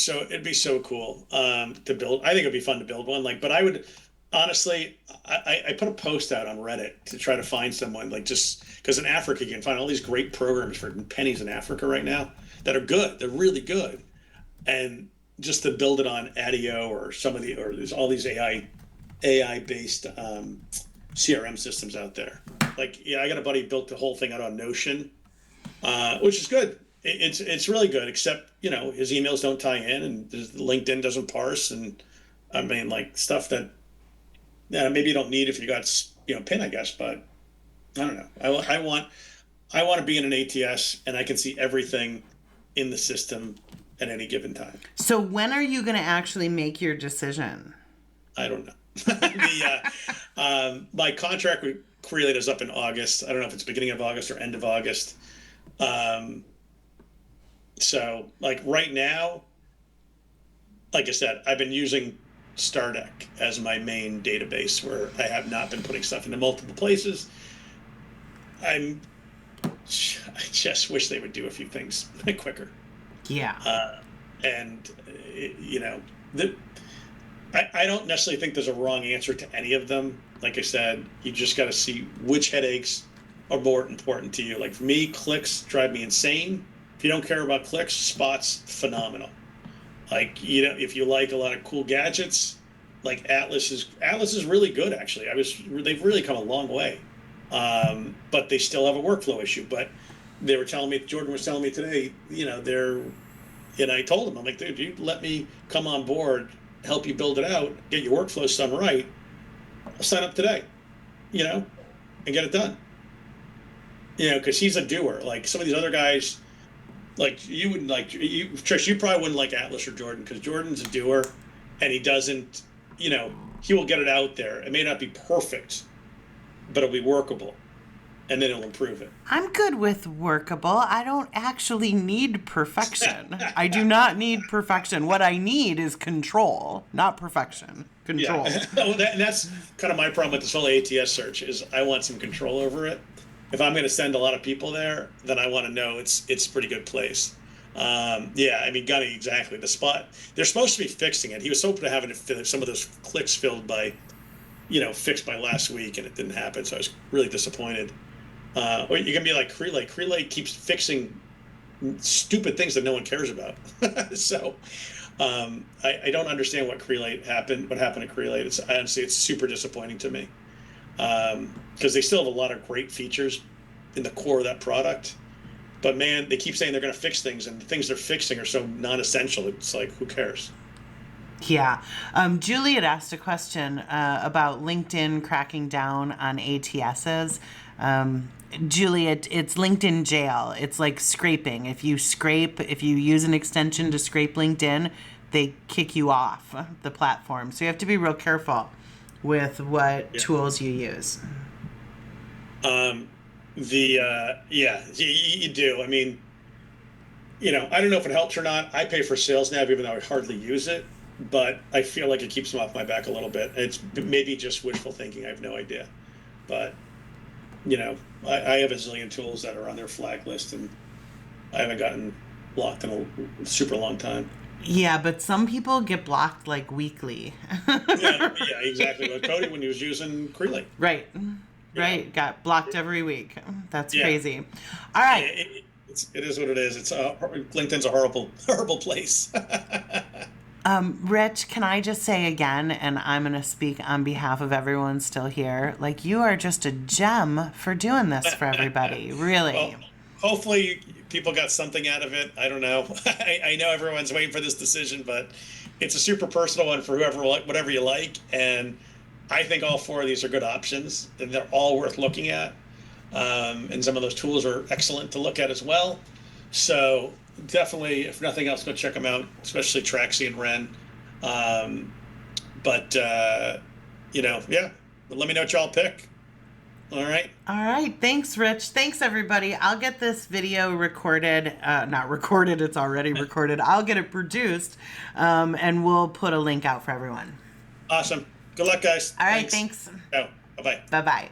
so cool to build. I think it'd be fun to build one. Like, but I would honestly, I put a post out on Reddit to try to find someone, like, just because in Africa you can find all these great programs for pennies in Africa right now that are good. They're really good, and just to build it on ADIO or there's all these AI based CRM systems out there. Like, yeah, I got a buddy who built the whole thing out on Notion, which is good. It's really good, except his emails don't tie in, and LinkedIn doesn't parse, and I mean, like, stuff that maybe you don't need if you got PIN, I guess. But I don't know. I want to be in an ATS and I can see everything in the system at any given time. So when are you going to actually make your decision? I don't know. My contract with Creelate is up in August. I don't know if it's beginning of August or end of August. So, like, right now, like I said, I've been using Stardeck as my main database, where I have not been putting stuff into multiple places. I just wish they would do a few things quicker. Yeah. And I don't necessarily think there's a wrong answer to any of them. Like I said, you just got to see which headaches are more important to you. Like, for me, clicks drive me insane. If you don't care about clicks, Spot's phenomenal. Like, if you like a lot of cool gadgets, like Atlas is really good, actually. They've really come a long way. But they still have a workflow issue. But Jordan was telling me today, and I told him, I'm like, dude, you let me come on board, help you build it out, get your workflows done right, I'll sign up today, and get it done. Because he's a doer. Like, some of these other guys, like, you wouldn't like, Trish, you probably wouldn't like Atlas or Jordan, because Jordan's a doer, and he doesn't, he will get it out there. It may not be perfect, but it'll be workable, and then he'll improve it. I'm good with workable. I don't actually need perfection. I do not need perfection. What I need is control, not perfection. Control. Yeah. And that's kind of my problem with this whole ATS search, is I want some control over it. If I'm going to send a lot of people there, then I want to know it's a pretty good place. Yeah, I mean, Gunny, exactly. The Spot, they're supposed to be fixing it. He was hoping to have some of those clicks filled by, fixed by last week, and it didn't happen. So I was really disappointed. Or you can be like Creelate. Creelate keeps fixing stupid things that no one cares about. So I don't understand what happened to Creelate. Honestly, it's super disappointing to me. Because they still have a lot of great features in the core of that product. But man, they keep saying they're going to fix things, and the things they're fixing are so non-essential. It's like, who cares? Yeah. Julie had asked a question about LinkedIn cracking down on ATSs. Julie, it's LinkedIn jail. It's like scraping. If you use an extension to scrape LinkedIn, they kick you off the platform. So you have to be real careful with what tools you use. You do. I mean, I don't know if it helps or not. I pay for Sales Nav, even though I hardly use it, but I feel like it keeps them off my back a little bit. It's maybe just wishful thinking. I have no idea, but I have a zillion tools that are on their flag list, and I haven't gotten blocked in a super long time. Yeah, but some people get blocked like weekly. Yeah, exactly. But Cody, when he was using Creley, Right. you know, Right. Got blocked every week. That's yeah, crazy. All right. it is what it is. LinkedIn's a horrible, horrible place. Rich, can I just say again, and I'm going to speak on behalf of everyone still here, like you are just a gem for doing this for everybody. Well, Really. hopefully people got something out of it. I don't know. I know everyone's waiting for this decision, but it's a super personal one for whoever, whatever you like. And I think all four of these are good options, and they're all worth looking at. And some of those tools are excellent to look at as well. So definitely, if nothing else, go check them out, especially Traxi and Ren. Um, but yeah. But let me know what y'all pick. All right. All right. Thanks, Rich. Thanks, everybody. I'll get this video recorded. Not recorded, it's already recorded. I'll get it produced, and we'll put a link out for everyone. Awesome. Good luck, guys. All right. Thanks. Oh, bye bye. Bye bye.